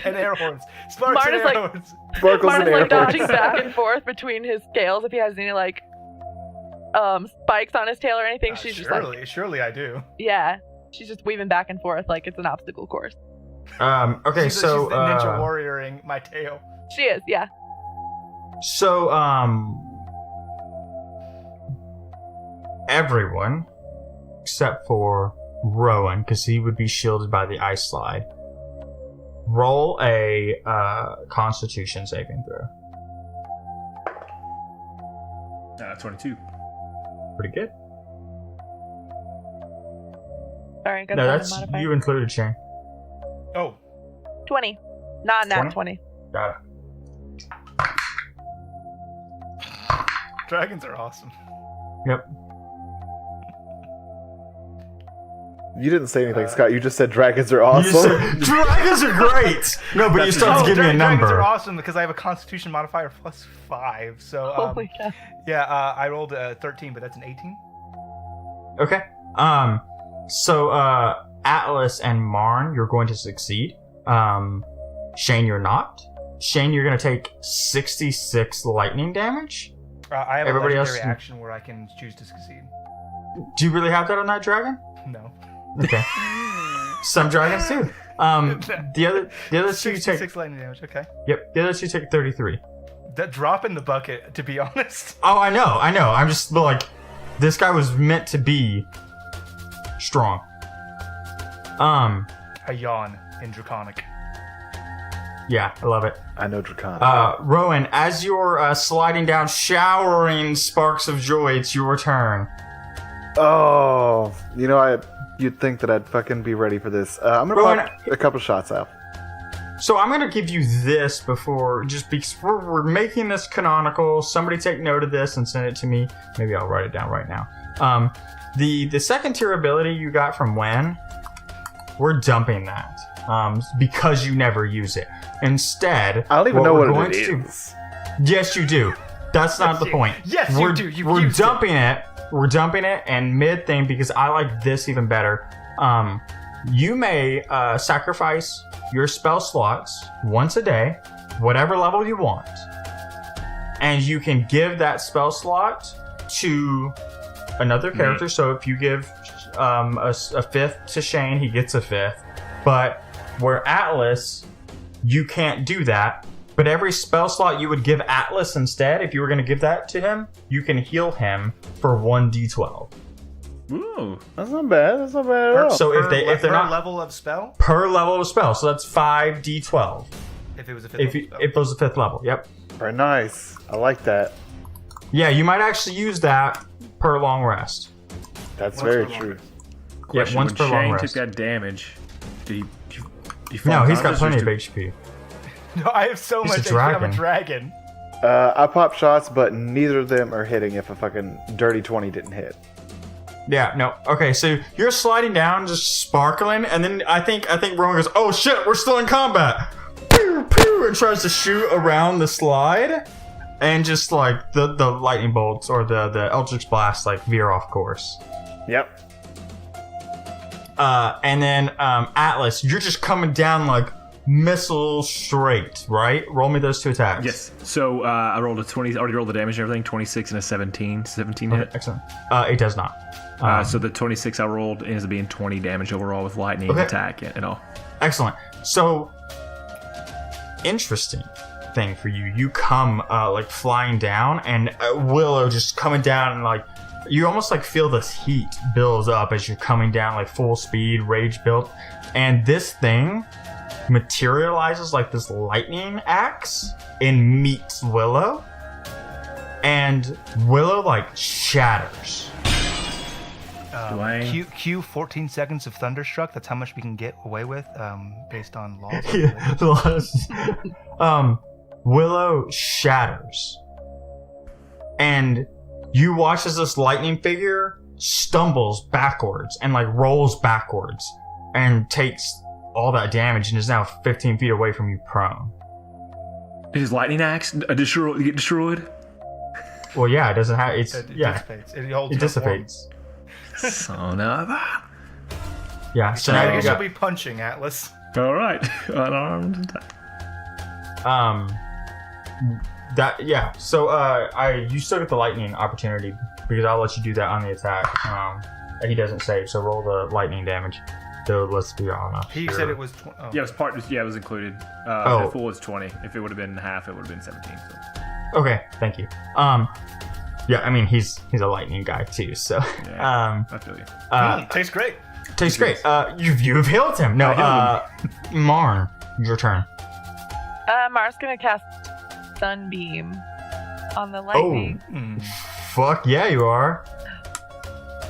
And air horns. Sparks Marn and is air horns. Sparkles Marn and is air dodging horns. back and forth between his scales if he has any spikes on his tail or anything. She's just Surely I do. yeah. She's just weaving back and forth like it's an obstacle course. Okay, she's so the ninja warrioring my tail. She is, yeah. So everyone except for Rowan, because he would be shielded by the ice slide. Roll a Constitution saving throw. 22. Pretty good. Sorry, I got No, a that's modifier. you included, Shane. Oh, 20. Not 20? 20. Got it. dragons are awesome. Yep. You didn't say anything, Scott. You just said dragons are You awesome. said, dragons are great. No, but you still have to give me a Dragons are number. awesome because I have a Constitution modifier plus 5. So Holy cow. yeah, I rolled a 13, but that's an 18. Okay. So Atlas and Marn, you're going to succeed. Shane, you're not. Shane, you're going to take 66 lightning damage. I have Everybody a else- legendary action where I can choose to succeed. Do you really have that on that dragon? No. Okay. Some dragons do. The other two take 66 lightning damage. Okay. the other two take 33. That drop in the bucket, to be honest. Oh, I know. I'm just like, this guy was meant to be strong. A yawn in Draconic. Yeah, I love it. I know Draconic. Rowan, as you're sliding down, showering sparks of joy, it's your turn. Oh, you'd think that I'd fucking be ready for this. I'm gonna Rowan, pop a couple shots out. So I'm gonna give you this before, just because we're making this canonical. Somebody take note of this and send it to me. Maybe I'll write it down right now. The second tier ability you got from Wen, we're dumping that because you never use it. Instead, I don't even know what going it to is. Yes, you do. That's not the point. Yes, we're, you do. You've we're used dumping it. We're dumping it, and mid thing because I like this even better. You may sacrifice your spell slots once a day, whatever level you want, and you can give that spell slot to another character. So if you give a fifth to Shane, he gets a fifth. But where Atlas, you can't do that. But every spell slot you would give Atlas instead, if you were going to give that to him, you can heal him for 1d12. Ooh. That's not bad. That's not bad at all. So if they're not level of spell, per level of spell, so that's 5d12. if it was a fifth level spell. If it was a fifth level, yep. Very nice. I like that. Yeah, you might actually use that per long rest. That's Once very per long true. rest. Yeah, Question, once when per long Shane rest. took that damage, did he fall No, he's got unconscious or plenty of just- HP. No, I have so He's a much HP. I'm a dragon. dragon. I pop shots, but neither of them are hitting if a fucking dirty 20 didn't hit. Yeah, no. Okay, so you're sliding down, just sparkling, and then I think Rowan goes, "Oh shit, we're still in combat!" Pew, pew, and tries to shoot around the slide, and just like the lightning bolts or the Eldritch Blast like veer off course. Yep. And then Atlas, you're just coming down like missile straight, right? Roll me those two attacks. Yes. So I rolled a 20. Already rolled the damage and everything. 26 and a 17. 17 Okay, hit. excellent. It does not. So the 26 I rolled ends up being 20 damage overall with lightning attack and all. Excellent. So, interesting thing for you. You come like flying down, and Willow just coming down, and like you almost like feel this heat builds up as you're coming down like full speed, rage built, and this thing materializes like this lightning axe and meets Willow, and Willow like shatters. Dwayne. Q 14 seconds of Thunderstruck. That's how much we can get away with based on laws. Willow shatters, and you watch as this lightning figure stumbles backwards and like rolls backwards and takes all that damage and is now 15 feet away from you, prone. Did his lightning axe get destroyed? Well, yeah, it doesn't have. It's It yeah, dissipates. It holds it no dissipates. Son of a. Yeah, so form. now I you guess you'll got be punching, Atlas. All right. Unarmed attack. that yeah. So you still get the lightning opportunity because I'll let you do that on the attack. He doesn't save, so roll the lightning damage. So let's be honest. He here. said it was. Yeah, it was part. Yeah, it was included. The full was 20. If it would have been half, it would have been 17. So. Okay, thank you. Yeah, I mean he's a lightning guy too, so Yeah, I feel you. Tastes great. tastes great. You've healed him. No, Marn, your turn. Mars gonna cast Sunbeam on the lightning. Fuck yeah, you are.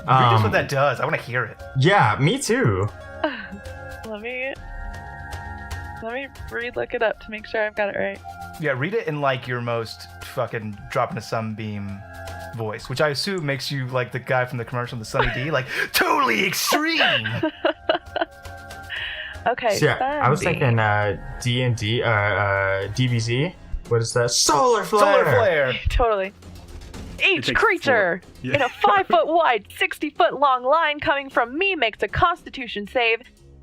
Read us what that does. I want to hear it. Yeah, me too. Let me look it up to make sure I've got it right. Yeah, read it in like your most fucking dropping a sunbeam voice, which I assume makes you like the guy from the commercial, the Sunny D, like totally extreme. Okay. So yeah, I was thinking D&D, DBZ. What is that? Solar flare. Solar flare. Totally. Each takes creature 4. Yeah. in a 5-foot wide, 60-foot long line coming from me makes a Constitution save.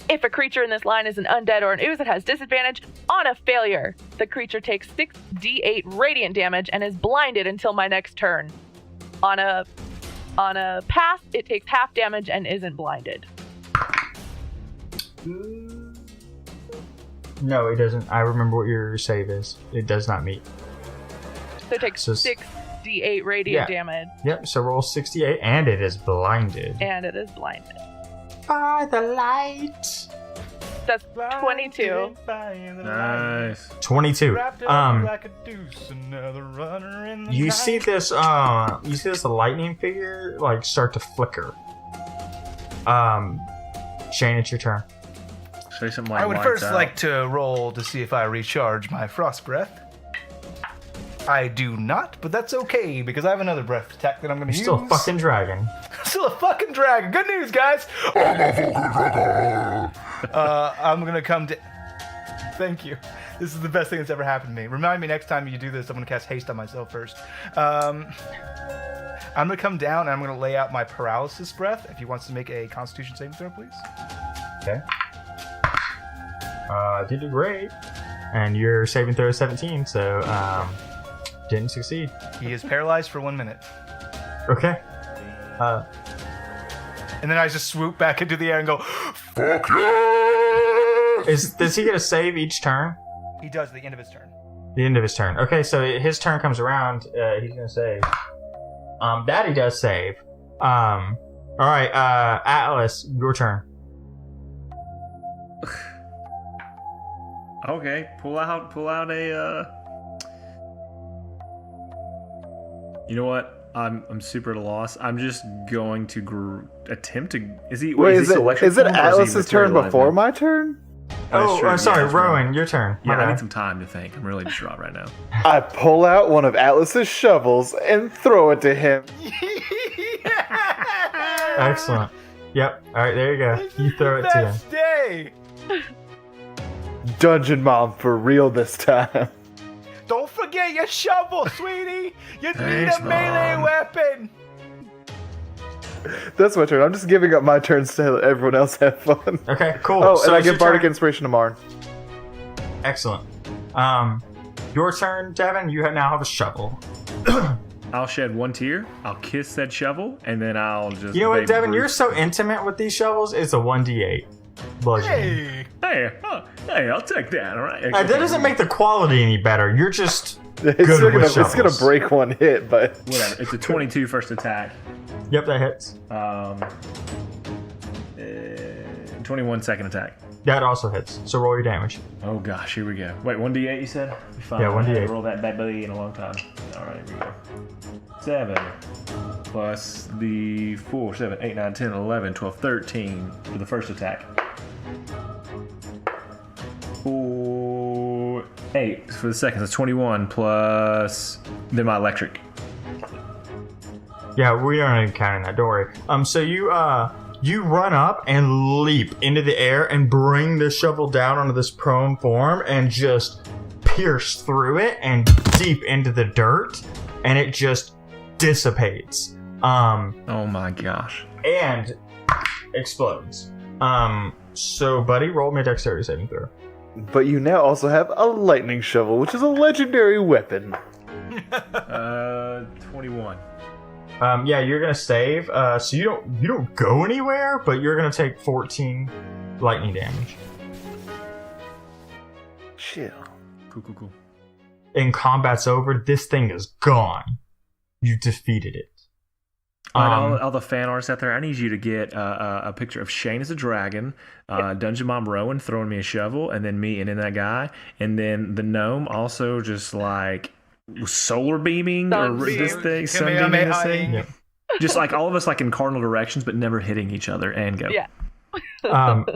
If a creature in this line is an undead or an ooze, it has disadvantage. On a failure, the creature takes 6d8 radiant damage and is blinded until my next turn. On a pass, it takes half damage and isn't blinded. No, it doesn't. I remember what your save is. It does not meet. So it takes So- 6d8 radiant damage, Yep, so roll 68, and it is blinded. and it is blinded. By the light. That's 22. Nice. 22. You see this? this lightning figure like start to flicker. Shane, it's your turn. Say something like I would lights first out. like to roll to see if I recharge my frost breath. I do not, but that's okay because I have another breath attack that I'm going to use. Still a fucking dragon. Still a fucking dragon. Good news, guys. I'm going to come to... Thank you. This is the best thing that's ever happened to me. Remind me next time you do this, I'm going to cast haste on myself first. I'm going to come down and I'm going to lay out my paralysis breath. If he wants to make a Constitution saving throw, please. Okay. Did do great. And your saving throw is 17, so didn't succeed. He is paralyzed for 1 minute. Okay. And then I just swoop back into the air and go, Fuck yeah! Does he get a save each turn? he does at the end of his turn. The end of his turn. Okay, so his turn comes around. He's gonna save. That he does save. All right, Atlas, your turn. Okay, pull out a. You know what? I'm super at a loss. I'm just going to attempt to. Is he? Wait, is is it Atlas's turn before my turn? Oh, true. sorry, Yeah, Rowan, your turn. Yeah, My I bad. need some time to think. I'm really distraught right now. I pull out one of Atlas's shovels and throw it to him. Excellent. Yep. All right, there you go. You throw it to him. Best day. Dungeon Mom for real this time. Don't forget your shovel, sweetie. You need Thanks, a melee Mom. weapon. That's my turn. I'm just giving up my turns to let everyone else have fun. Okay, cool. Oh, So and I it's your give Bardic turn. Inspiration to Marn. Excellent. Your turn, Devin. You now have a shovel. I'll shed one tear. I'll kiss said shovel, and then I'll just. You know what, Babe Devin? Ruth. You're so intimate with these shovels. It's a 1d8 bludgeoning. Hey. Hey, I'll take that. All right. That doesn't make the quality any better. You're just It's good still with gonna, it's gonna shovels. break one hit, but Whatever. It's a 22 first attack. Yep, that hits. 21 second attack. That also hits. So roll your damage. Oh gosh, here we go. Wait, 1d8 you said? Fine. Yeah, 1d8. I haven't rolled that bad buddy in a long time. Alright, here we go. 7 plus the 4, 7, 8, 9, 10, 11, 12, 13 for the first attack. 4, 8 for the second. That's 21 plus then my electric. Yeah, we aren't even counting that. Don't worry. So you run up and leap into the air and bring the shovel down onto this prone form and just pierce through it and deep into the dirt, and it just dissipates. Oh my gosh. And explodes. So buddy, roll me a dexterity saving throw. but you now also have a lightning shovel, which is a legendary weapon. 21. Yeah, you're gonna save. So you don't go anywhere, but you're gonna take 14 lightning damage. Chill. Cool. And combat's over. This thing is gone. You defeated it. All the fan artists out there, I need you to get a picture of Shane as a dragon, Dungeon Mom Rowan throwing me a shovel, and then me and then that guy, and then the gnome also just like solar beaming or this thing, sun beaming this thing. Yeah. Just like all of us like in cardinal directions, but never hitting each other and go. Yeah.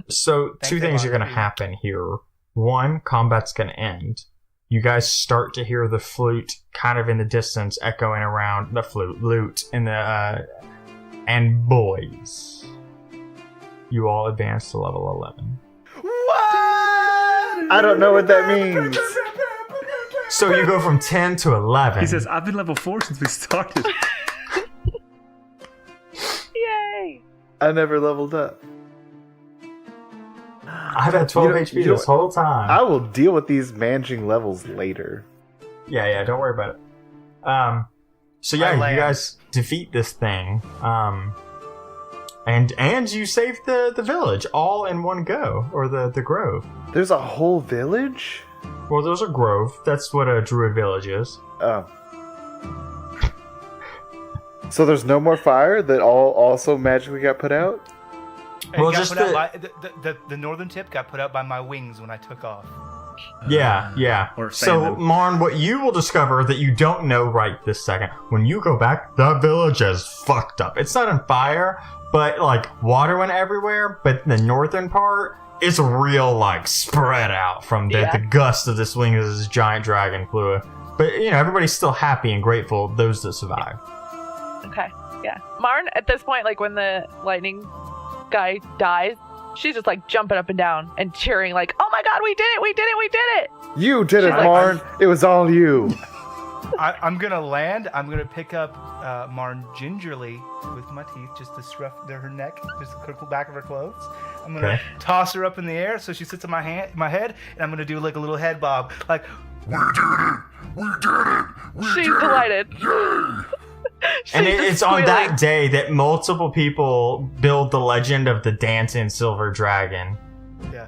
So two things are gonna happen here. One, combat's gonna end. You guys start to hear the flute kind of in the distance echoing around the lute in the and boys. You all advance to level 11. I don't know what that means. So you go from 10 to 11. He says, I've been level 4 since we started. Yay! I never leveled up. I've had 12 HP this whole time. I will deal with these managing levels later. Yeah, don't worry about it. So yeah, you guys defeat this thing. And you save the village all in one go, or the grove. There's a whole village? Well, there's a grove. That's what a druid village is. Oh. So there's no more fire that all also magically got put out? Well, It got just put out by, the northern tip got put out by my wings when I took off. Yeah. Or So, famine. Marn, what you will discover that you don't know right this second, when you go back, that village is fucked up. It's not on fire, but like water went everywhere. But the northern part is real, like spread out from the gust of this wing as this giant dragon flew. But everybody's still happy and grateful. Those that survived. Okay, yeah. Marn, at this point, like when the lightning guy dies, she's just like jumping up and down and cheering, like, "Oh my god, we did it! We did it! We did it!" You did it, like- Marn. It was all you. I'm gonna land. I'm gonna pick up Marn gingerly with my teeth, just to scruff her neck, just to the back of her clothes. I'm gonna toss her up in the air so she sits on my head, and I'm gonna do like a little head bob, like, We did it! We did it! We She's did delighted. it! Yay! And She's just it's on that squealing. day that multiple people build the legend of the dancing silver dragon. yeah.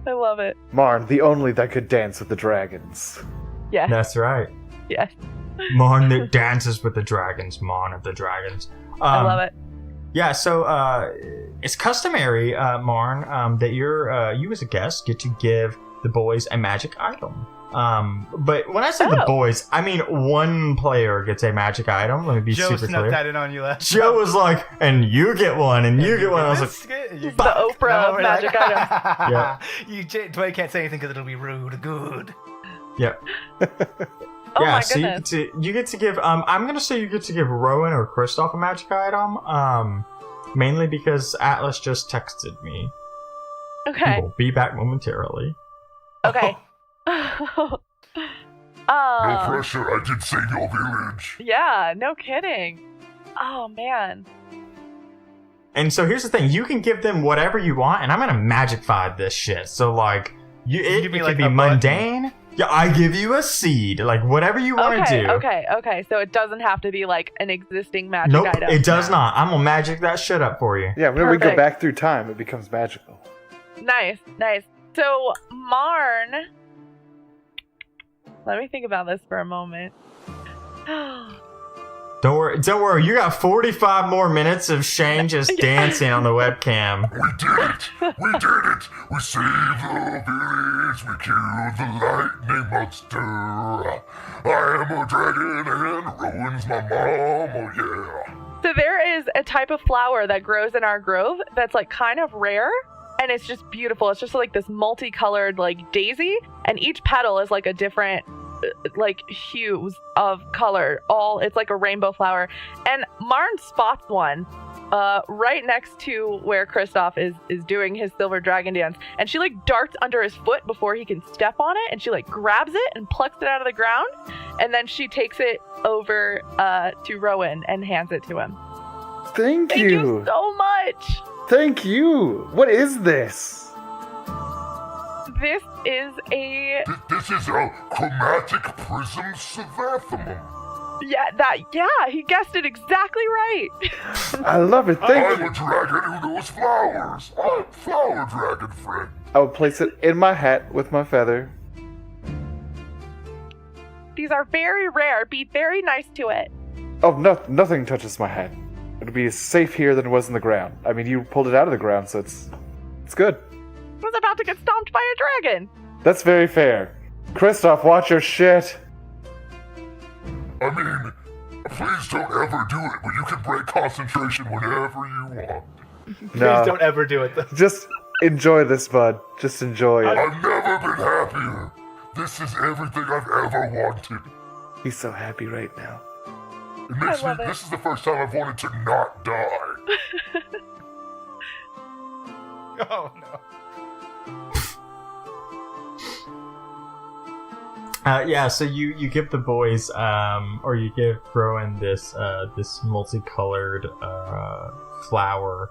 I love it. Marn, the only that could dance with the dragons. Yes, That's right. yes. Marn that dances with the dragons. Marn of the dragons. I love it. Yeah, so it's customary, Marn, that you as a guest get to give the boys a magic item. But when I say the boys, I mean one player gets a magic item. Let me be Joe super snuck clear. that in on you last. Joe was like, and you get one, and you get one. I was like, like, The Oprah of magic items. Yeah. Dwayne can't say anything because it'll be rude. Good. yeah. Oh Yeah, my so goodness. you get to give. I'm gonna say you get to give Rowan or Kristoff a magic item. Mainly because Atlas just texted me. Okay. We'll be back momentarily. Okay. No pressure, I did save your village. Yeah, no kidding. Oh man. And so here's the thing: you can give them whatever you want, and I'm gonna magicify this shit. So like, it give me, can like, be a mundane. Yeah, I give you a seed, like whatever you want to do. Okay. So it doesn't have to be like an existing magic Nope, item. it does not. I'm gonna magic that shit up for you. Yeah, whenever we go Perfect. back through time, it becomes magical. Nice. So Marn, let me think about this for a moment. Don't worry. You got 45 more minutes of Shane just dancing on the webcam. We did it! We did it! We saved the village! We killed the lightning monster! I am a dragon and Rowan's my mom, oh yeah! So there is a type of flower that grows in our grove that's like kind of rare, and it's just beautiful. It's just like this multicolored like daisy, and each petal is like a different like hues of color. It's like a rainbow flower. And Marn spots one right next to where Kristoff is doing his silver dragon dance, and she like darts under his foot before he can step on it, and she like grabs it and plucks it out of the ground, and then she takes it over to Rowan and hands it to him. Thank Thank you so much. Thank you. What is this? This is a This is a chromatic prism savathimum. he guessed it exactly right. I love it. Thank I'm you. a dragon who knows flowers. I'm flower dragon friend. I will place it in my hat with my feather. These are very rare. Be very nice to it. Oh, no, nothing touches my hat. It'll be safe here than it was in the ground. I mean, you pulled it out of the ground, so it's good. I was about to get stomped by a dragon. That's very fair. Kristoff, watch your shit. I mean, please don't ever do it, but you can break concentration whenever you want. Please No, don't ever do it, though. just enjoy this, bud. Just enjoy it. I've never been happier. This is everything I've ever wanted. He's so happy right now. It makes me. love it. This is the first time I've wanted to not die. Oh, no. Yeah, so you give the boys, or you give Rowan this multicolored flower,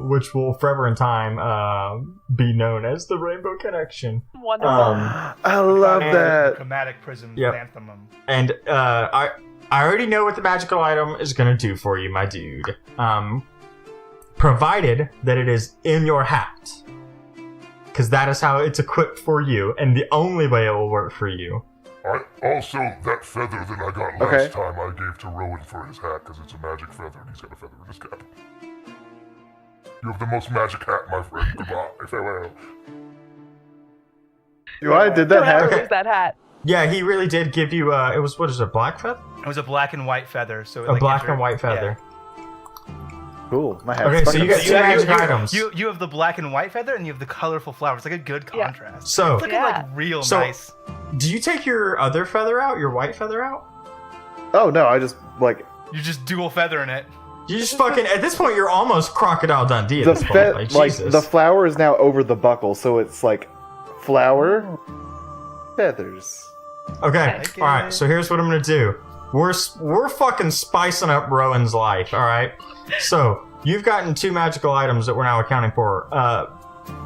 which will forever in time be known as the Rainbow Connection. Wonderful. I love that. Chromatic prism Yep. anthem. And I already know what the magical item is gonna do for you, my dude. Provided that it is in your hat. because that is how it's equipped for you, and the only way it will work for you. Also, that feather that I got last time I gave to Rowan for his hat, because it's a magic feather, and he's got a feather in his cap. You have the most magic hat, my friend. Goodbye. Farewell. I did that hat. Lose that hat. Yeah, he really did give you, it was, what is it, a black feather? It was a black and white feather. So A black and white feather. Cool. My hat's Okay, so you fucking got two magic items. You have the black and white feather, and you have the colorful flowers. Like a good contrast. So, It's looking like real nice. Do you take your other feather out, your white feather out? Oh, no, I just, like... You just dual feathering it. You just fucking, at this point, you're almost Crocodile Dundee at this point. Jesus. The flower is now over the buckle, so it's like flower, feathers. Okay, alright, so here's what I'm gonna do. We're fucking spicing up Rowan's life, alright? So, you've gotten 2 magical items that we're now accounting for.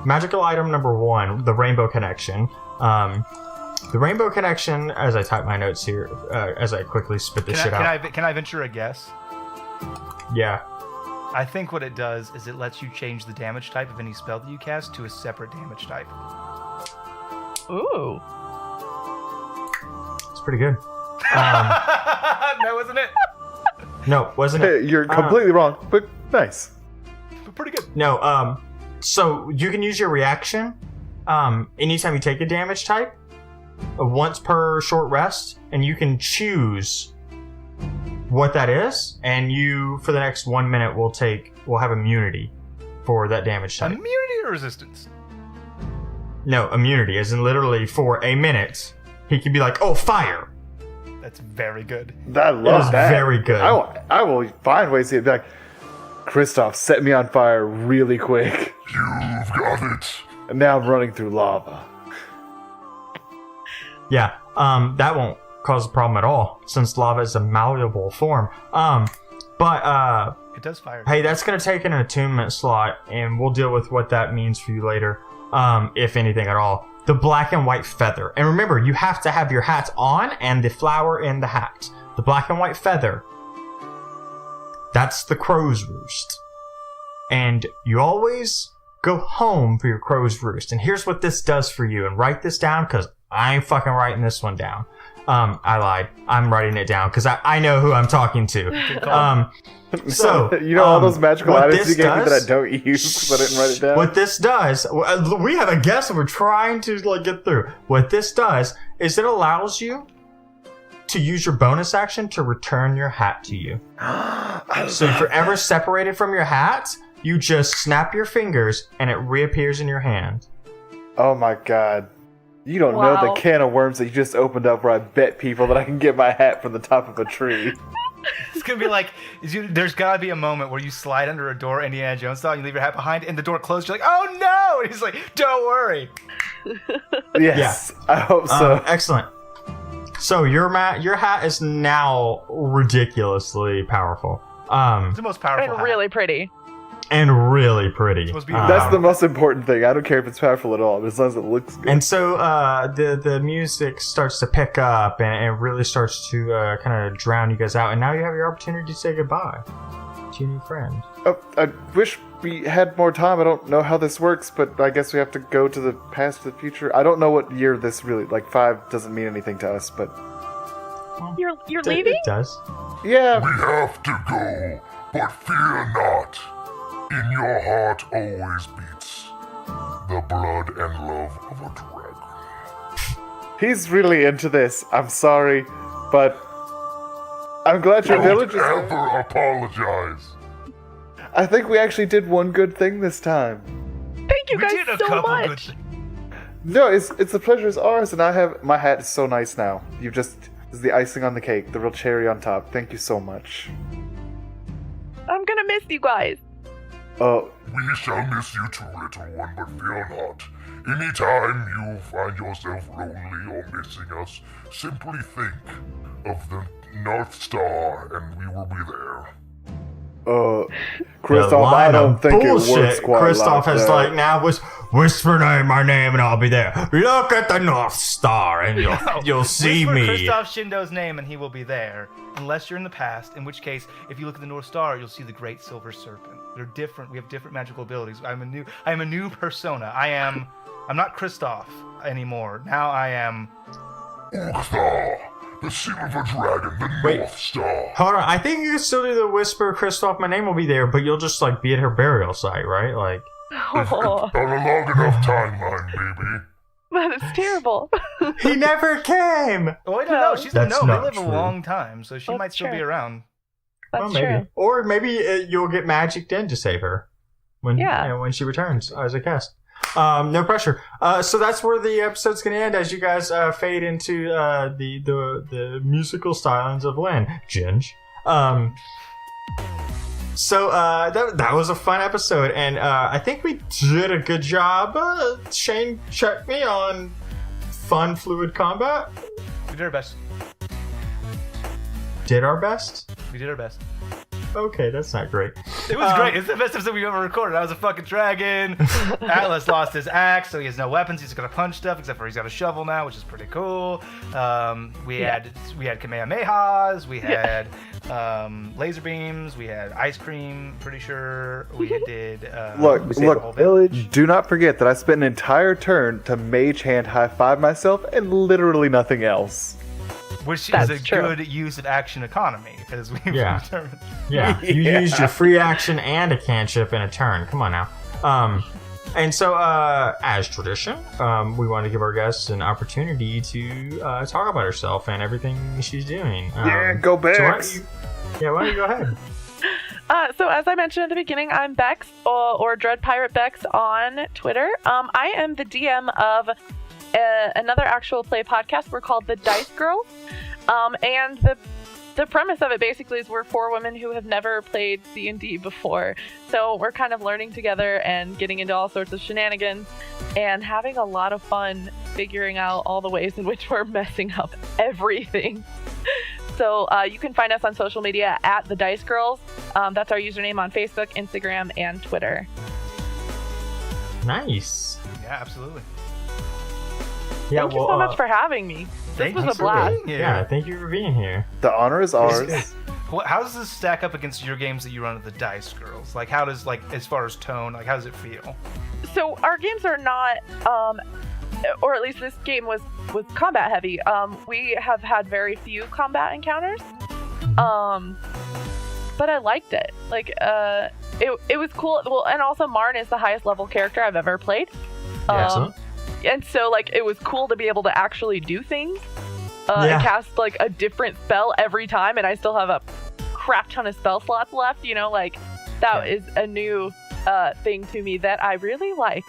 Magical item number 1, the Rainbow Connection. The Rainbow Connection, as I type my notes here, as I quickly spit this shit out. Can I venture a guess? Yeah. I think what it does is it lets you change the damage type of any spell that you cast to a separate damage type. Ooh. It's pretty good. No, wasn't it? No, wasn't it? You're completely wrong, but nice. But pretty good. No, so you can use your reaction anytime you take a damage type, once per short rest, and you can choose what that is, and you, for the next 1 minute, will have immunity for that damage type. Immunity or resistance? No, immunity, as in literally for a minute, he can be like, oh, fire! That's very good. I love that. Very good. I will find ways to be like, Kristoff, set me on fire really quick. You've got it. And now I'm running through lava. Yeah, that won't cause a problem at all, since lava is a malleable form. But it does fire. Hey, that's gonna take an attunement slot, and we'll deal with what that means for you later, if anything at all. The black and white feather. And remember, you have to have your hat on and the flower in the hat. The black and white feather. That's the crow's roost. And you always go home for your crow's roost. And here's what this does for you. And write this down, because I ain't fucking writing this one down. I lied. I'm writing it down, because I know who I'm talking to. So, you know all those magical items you gave me that I don't use because I didn't write it down? What this does, we have a guess and we're trying to get through. What this does is it allows you to use your bonus action to return your hat to you. So if you're ever separated from your hat, you just snap your fingers and it reappears in your hand. Oh my god. You don't know the can of worms that you just opened up where I bet people that I can get my hat from the top of a tree. It's gonna be like, there's gotta be a moment where you slide under a door, Indiana Jones style, and you leave your hat behind, and the door closes. You're like, oh no! And he's like, don't worry. Yes, yeah. I hope so. Excellent. So your hat is now ridiculously powerful. It's the most powerful and hat. really pretty. And really pretty. That's the most important thing. I don't care if it's powerful at all, as long as it looks good. And so the music starts to pick up and it really starts to kind of drown you guys out. And now you have your opportunity to say goodbye to your new friend. Oh, I wish we had more time. I don't know how this works, but I guess we have to go to the past, to the future. I don't know what year this really, 5 doesn't mean anything to us, but... You're leaving? It does. Yeah. We have to go, but fear not. In your heart always beats the blood and love of a dragon. He's really into this. I'm sorry, but I'm glad your village is... Don't ever apologize. I think we actually did one good thing this time. Thank you guys so much. No, it's the pleasure is ours, and my hat is so nice now. This is the icing on the cake, the real cherry on top. Thank you so much. I'm gonna miss you guys. We shall miss you too, little one, but fear not. Anytime you find yourself lonely or missing us, simply think of the North Star and we will be there. Kristoff, I don't think it works quite Kristoff like has that. now whisper my name and I'll be there. Look at the North Star and you'll see me. Kristoff Shindo's name and he will be there. Unless you're in the past, in which case, if you look at the North Star, you'll see the Great Silver Serpent. They're different. We have different magical abilities. I am a new persona. I am I'm not Kristoff anymore. Now I am... Ulfthar, the silver dragon, the Wait. North Star. Hold on, I think you can still do the whisper, Kristoff, my name will be there, but you'll just, like, be at her burial site, right? Like, Oh, On a long enough timeline, baby. that is terrible. he never came! Oh, I don't know. She's a That's gnome. They not live true. a long time, so she That's might still be true. around. That's Well, maybe. true. Or maybe you'll get magicked in to save her when Yeah. when she returns as a guest. No pressure. So that's where the episode's going to end as you guys fade into the musical stylings of Lynn. Ginge. So that was a fun episode, and I think we did a good job. Shane checked me on fun, fluid combat. We did our best. Did our best. We did our best. Okay, that's not great. It was great. It's the best episode we've ever recorded. I was a fucking dragon. Atlas lost his axe, so he has no weapons. He's just gonna punch stuff, except for he's got a shovel now, which is pretty cool. We had Kamehamehas. We had laser beams. We had ice cream. Pretty sure we did. Look, we saved the whole look, village. do not forget that I spent an entire turn to mage hand high five myself and literally nothing else. Which That's is a true. good use of action economy, as we've Yeah. determined. Yeah, you used your free action and a cantrip in a turn. Come on now. And so, as tradition, we want to give our guests an opportunity to talk about herself and everything she's doing. Yeah, go so Bex. why don't you go ahead? So as I mentioned at the beginning, I'm Bex, or Dread Pirate Bex on Twitter. I am the DM of another actual play podcast. We're called The Dice Girls. And the premise of it basically is we're four women who have never played D&D before. So we're kind of learning together and getting into all sorts of shenanigans and having a lot of fun figuring out all the ways in which we're messing up everything. So you can find us on social media at The Dice Girls. That's our username on Facebook, Instagram, and Twitter. Nice. Yeah, absolutely. Yeah, Thank you so much for having me. This was a blast. Yeah, thank you for being here. The honor is ours. How does this stack up against your games that you run at the Dice Girls? Like, how does, like, as far as tone, like, how does it feel? So our games are not, or at least this game was combat heavy. We have had very few combat encounters, but I liked it. Like, it was cool. Well, and also Marn is the highest level character I've ever played. Excellent. And so, like, it was cool to be able to actually do things Yeah. and cast, like, a different spell every time, and I still have a crap ton of spell slots left, you know? Like, that is a new thing to me that I really like.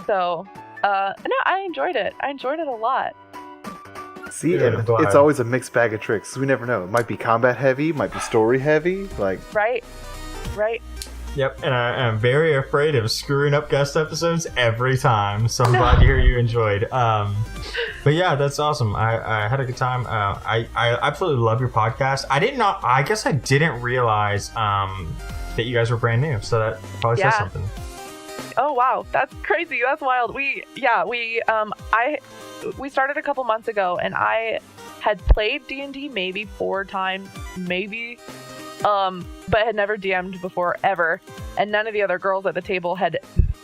So, no, I enjoyed it. I enjoyed it a lot. See, Yeah, and glad. it's always a mixed bag of tricks. We never know. It might be combat heavy, might be story heavy. Like, Right? Yep, and I'm very afraid of screwing up guest episodes every time, so I'm glad to hear you enjoyed. But yeah, that's awesome. I had a good time. I absolutely love your podcast. I guess I didn't realize that you guys were brand new, so that probably says Yeah. something. Oh wow, that's crazy. That's wild. We started a couple months ago, and I had played D&D maybe 4 times, maybe, but had never DM'd before ever, and none of the other girls at the table had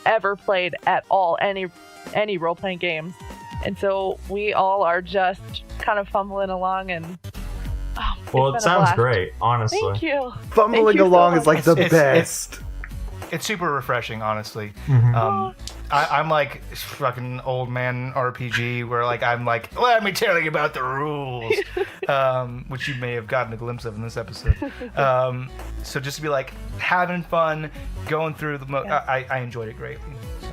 ever played at all any role-playing games, and so we all are just kind of fumbling along, and Well, it's it been a sounds blast. great, honestly. Thank you. fumbling Thank you so along is much. like the It's- best. It's super refreshing, honestly. Mhm. I'm like fucking old man RPG, where like I'm like, let me tell you about the rules, which you may have gotten a glimpse of in this episode. So just to be like having fun, going through I enjoyed it greatly. So.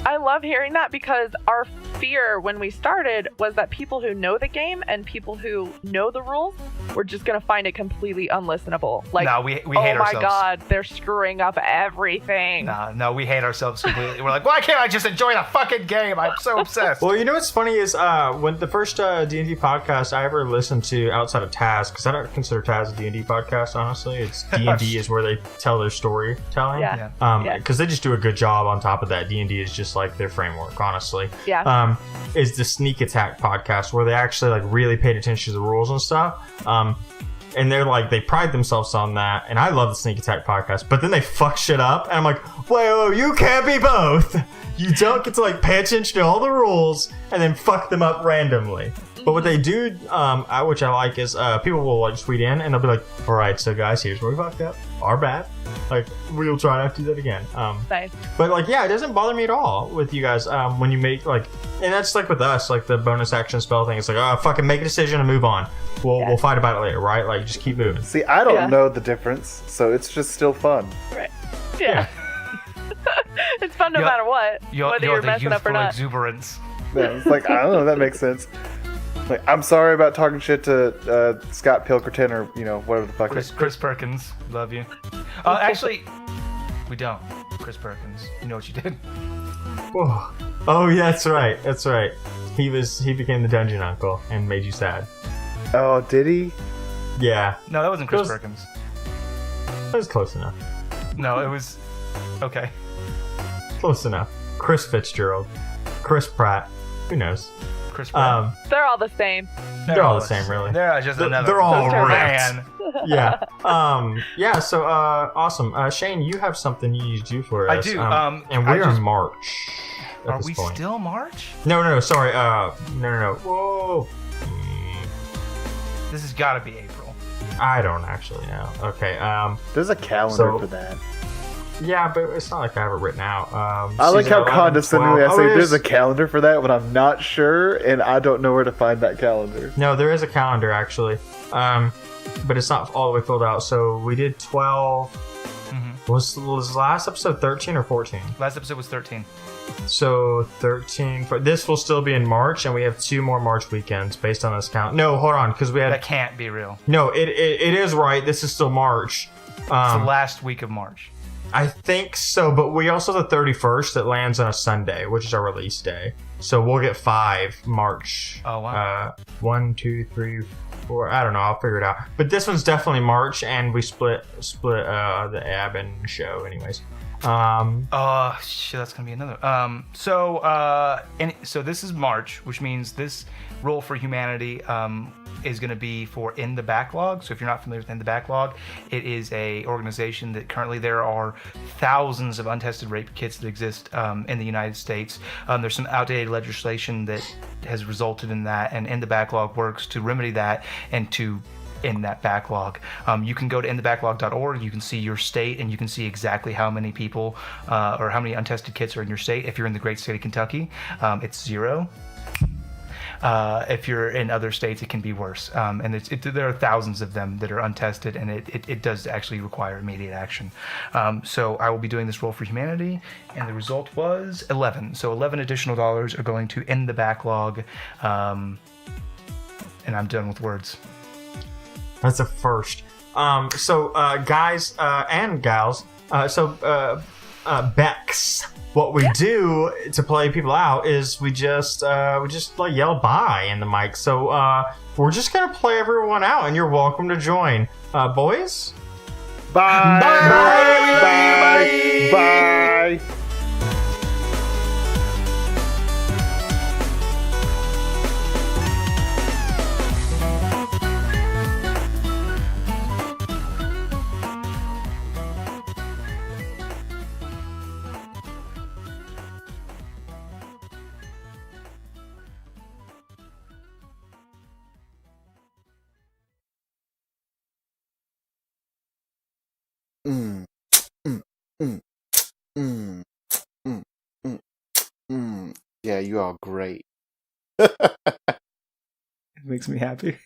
I love hearing that, because our fear when we started was that people who know the game and people who know the rules were just going to find it completely unlistenable. Like, No, we hate oh my ourselves. god, they're screwing up everything. No, we hate ourselves completely. We're like, why can't I just enjoy the fucking game? I'm so obsessed. Well, you know what's funny is when the first D&D podcast I ever listened to outside of Taz, because I don't consider Taz a D&D podcast, honestly. It's D&D is where they tell their storytelling. Yeah. Yeah. Because they just do a good job on top of that. D&D is just like their framework, honestly. Yeah. Is the Sneak Attack podcast, where they actually like really paid attention to the rules and stuff. and they're like, they pride themselves on that, and I love the Sneak Attack podcast, but then they fuck shit up, and I'm like, whoa, you can't be both. You don't get to like pay attention to all the rules and then fuck them up randomly. But what they do, which I like, is people will like tweet in and they'll be like, all right, so guys, here's where we fucked up. Our bad. Like, we'll try not to do that again. Nice. But like, yeah, it doesn't bother me at all with you guys when you make like, and that's like with us, like the bonus action spell thing. It's like, oh, fucking make a decision and move on. We'll fight about it later, right? Like, just keep moving. See, I don't know the difference, so it's just still fun. Right. Yeah. It's fun no matter what. Whether you're messing up or not. Exuberance. Yeah, it's like, I don't know, that makes sense. Like, I'm sorry about talking shit to Scott Pilkerton or, whatever the fuck. Chris Perkins, love you. Actually, we don't. Chris Perkins, you know what you did. Oh, yeah, that's right. That's right. He became the dungeon uncle and made you sad. Oh, did he? Yeah. No, that wasn't Chris Perkins. That was close enough. No, it was... Okay. Close enough. Chris Fitzgerald. Chris Pratt. Who knows? Chris Pratt. They're all the same. They're all the same, really. They're just another... They're all man. Yeah. Yeah, so, awesome. Shane, you have something you need to do for us. I do. And we're in March. Are we still March? No, sorry. No. Whoa. This has got to be April. I don't actually know. Okay. There's a calendar for that. Yeah, but it's not like I have it written out. I like how condescendingly I say there's a calendar for that when I'm not sure and I don't know where to find that calendar. No, there is a calendar actually, but it's not all the way filled out. So we did 12. Mm-hmm. Was last episode 13 or 14? Last episode was 13. So 13. This will still be in March, and we have 2 more March weekends based on this count. No, hold on, because we had. That can't be real. No, it is right. This is still March. It's the last week of March. I think so, but we also have the 31st that lands on a Sunday, which is our release day. So we'll get 5 March. Oh, wow. 1, 2, 3, 4. I don't know. I'll figure it out. But this one's definitely March, and we split the AB and show, anyways. Shit, that's gonna be another. So this is March, which means this Roll for Humanity is going to be for In the Backlog. So if you're not familiar with In the Backlog, it is a organization that currently there are thousands of untested rape kits that exist in the United States. There's some outdated legislation that has resulted in that, and In the Backlog works to remedy that and to in that backlog. You can go to inthebacklog.org. You can see your state, and you can see exactly how many people or how many untested kits are in your state. If you're in the great state of Kentucky, it's 0. If you're in other states, it can be worse. And there are thousands of them that are untested, and it does actually require immediate action. So I will be doing this Roll for Humanity, and the result was 11. So 11 additional dollars are going to end the backlog, and I'm done with words. That's a first. So guys and gals, Bex. What we do to play people out is we just like yell bye in the mic. So we're just gonna play everyone out, and you're welcome to join. Boys? Bye. Bye. Bye. Bye. Yeah, you are great. It makes me happy.